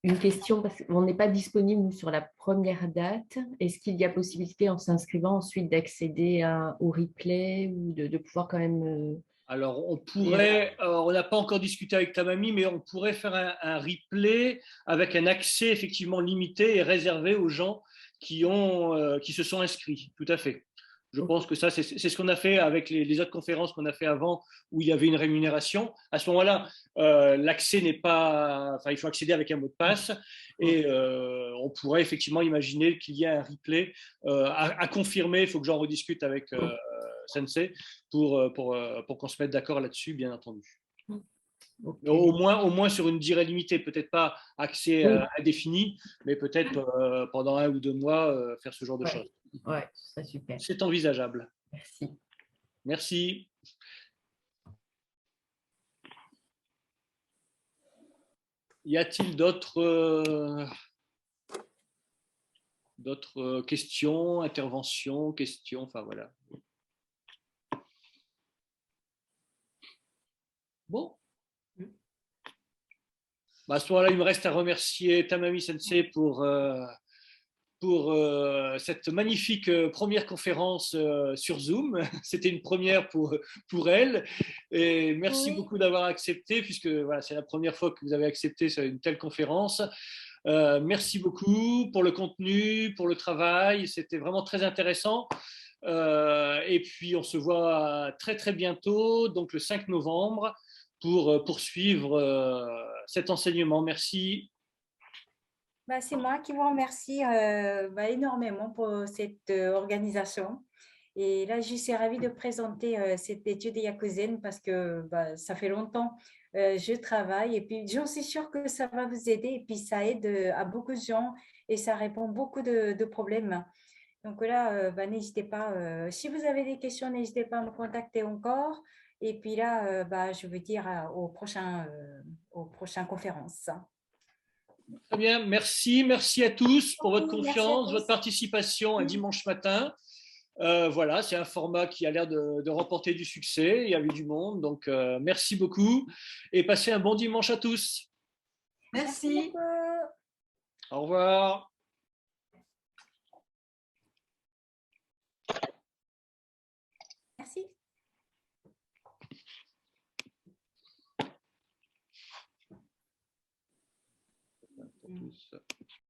Une question, parce qu'on n'est pas disponible nous, sur la première date. Est-ce qu'il y a possibilité, en s'inscrivant ensuite, d'accéder au replay ou de pouvoir quand même… Alors, on pourrait, on n'a pas encore discuté avec Tamami, mais on pourrait faire un replay avec un accès effectivement limité et réservé aux gens qui se sont inscrits. Tout à fait. Je pense que ça, c'est ce qu'on a fait avec les autres conférences qu'on a fait avant, où il y avait une rémunération. À ce moment-là, l'accès n'est pas… Enfin, il faut accéder avec un mot de passe. Et on pourrait effectivement imaginer qu'il y a un replay à confirmer. Il faut que j'en rediscute avec Sensei pour qu'on se mette d'accord là-dessus, bien entendu. Okay. Au moins sur une durée limitée, peut-être pas accès indéfini, mais peut-être pendant 1 ou 2 mois, faire ce genre de choses. Ouais, ce serait super. C'est envisageable. Merci. Merci. Y a-t-il d'autres questions, interventions, questions, enfin voilà. Bon. À ce moment-là, il me reste à remercier Tamami Sensei pour cette magnifique première conférence sur Zoom. C'était une première pour elle. Et merci beaucoup d'avoir accepté, puisque voilà, c'est la première fois que vous avez accepté une telle conférence. Merci beaucoup pour le contenu, pour le travail. C'était vraiment très intéressant. Et puis, on se voit très, très bientôt, donc le 5 novembre, pour poursuivre cet enseignement. Merci. C'est moi qui vous remercie énormément pour cette organisation. Et là, je suis ravie de présenter cette étude Yakuzen parce que ça fait longtemps je travaille et puis j'en suis sûre que ça va vous aider et puis ça aide à beaucoup de gens et ça répond beaucoup de problèmes. Donc là, n'hésitez pas. Si vous avez des questions, n'hésitez pas à me contacter encore. Et puis là, je veux dire aux prochaines conférences. Très bien, merci. Merci à tous pour votre confiance, votre participation un dimanche matin. Voilà, c'est un format qui a l'air de remporter du succès. Il y a eu du monde, donc merci beaucoup et passez un bon dimanche à tous. Merci. Au revoir. Merci.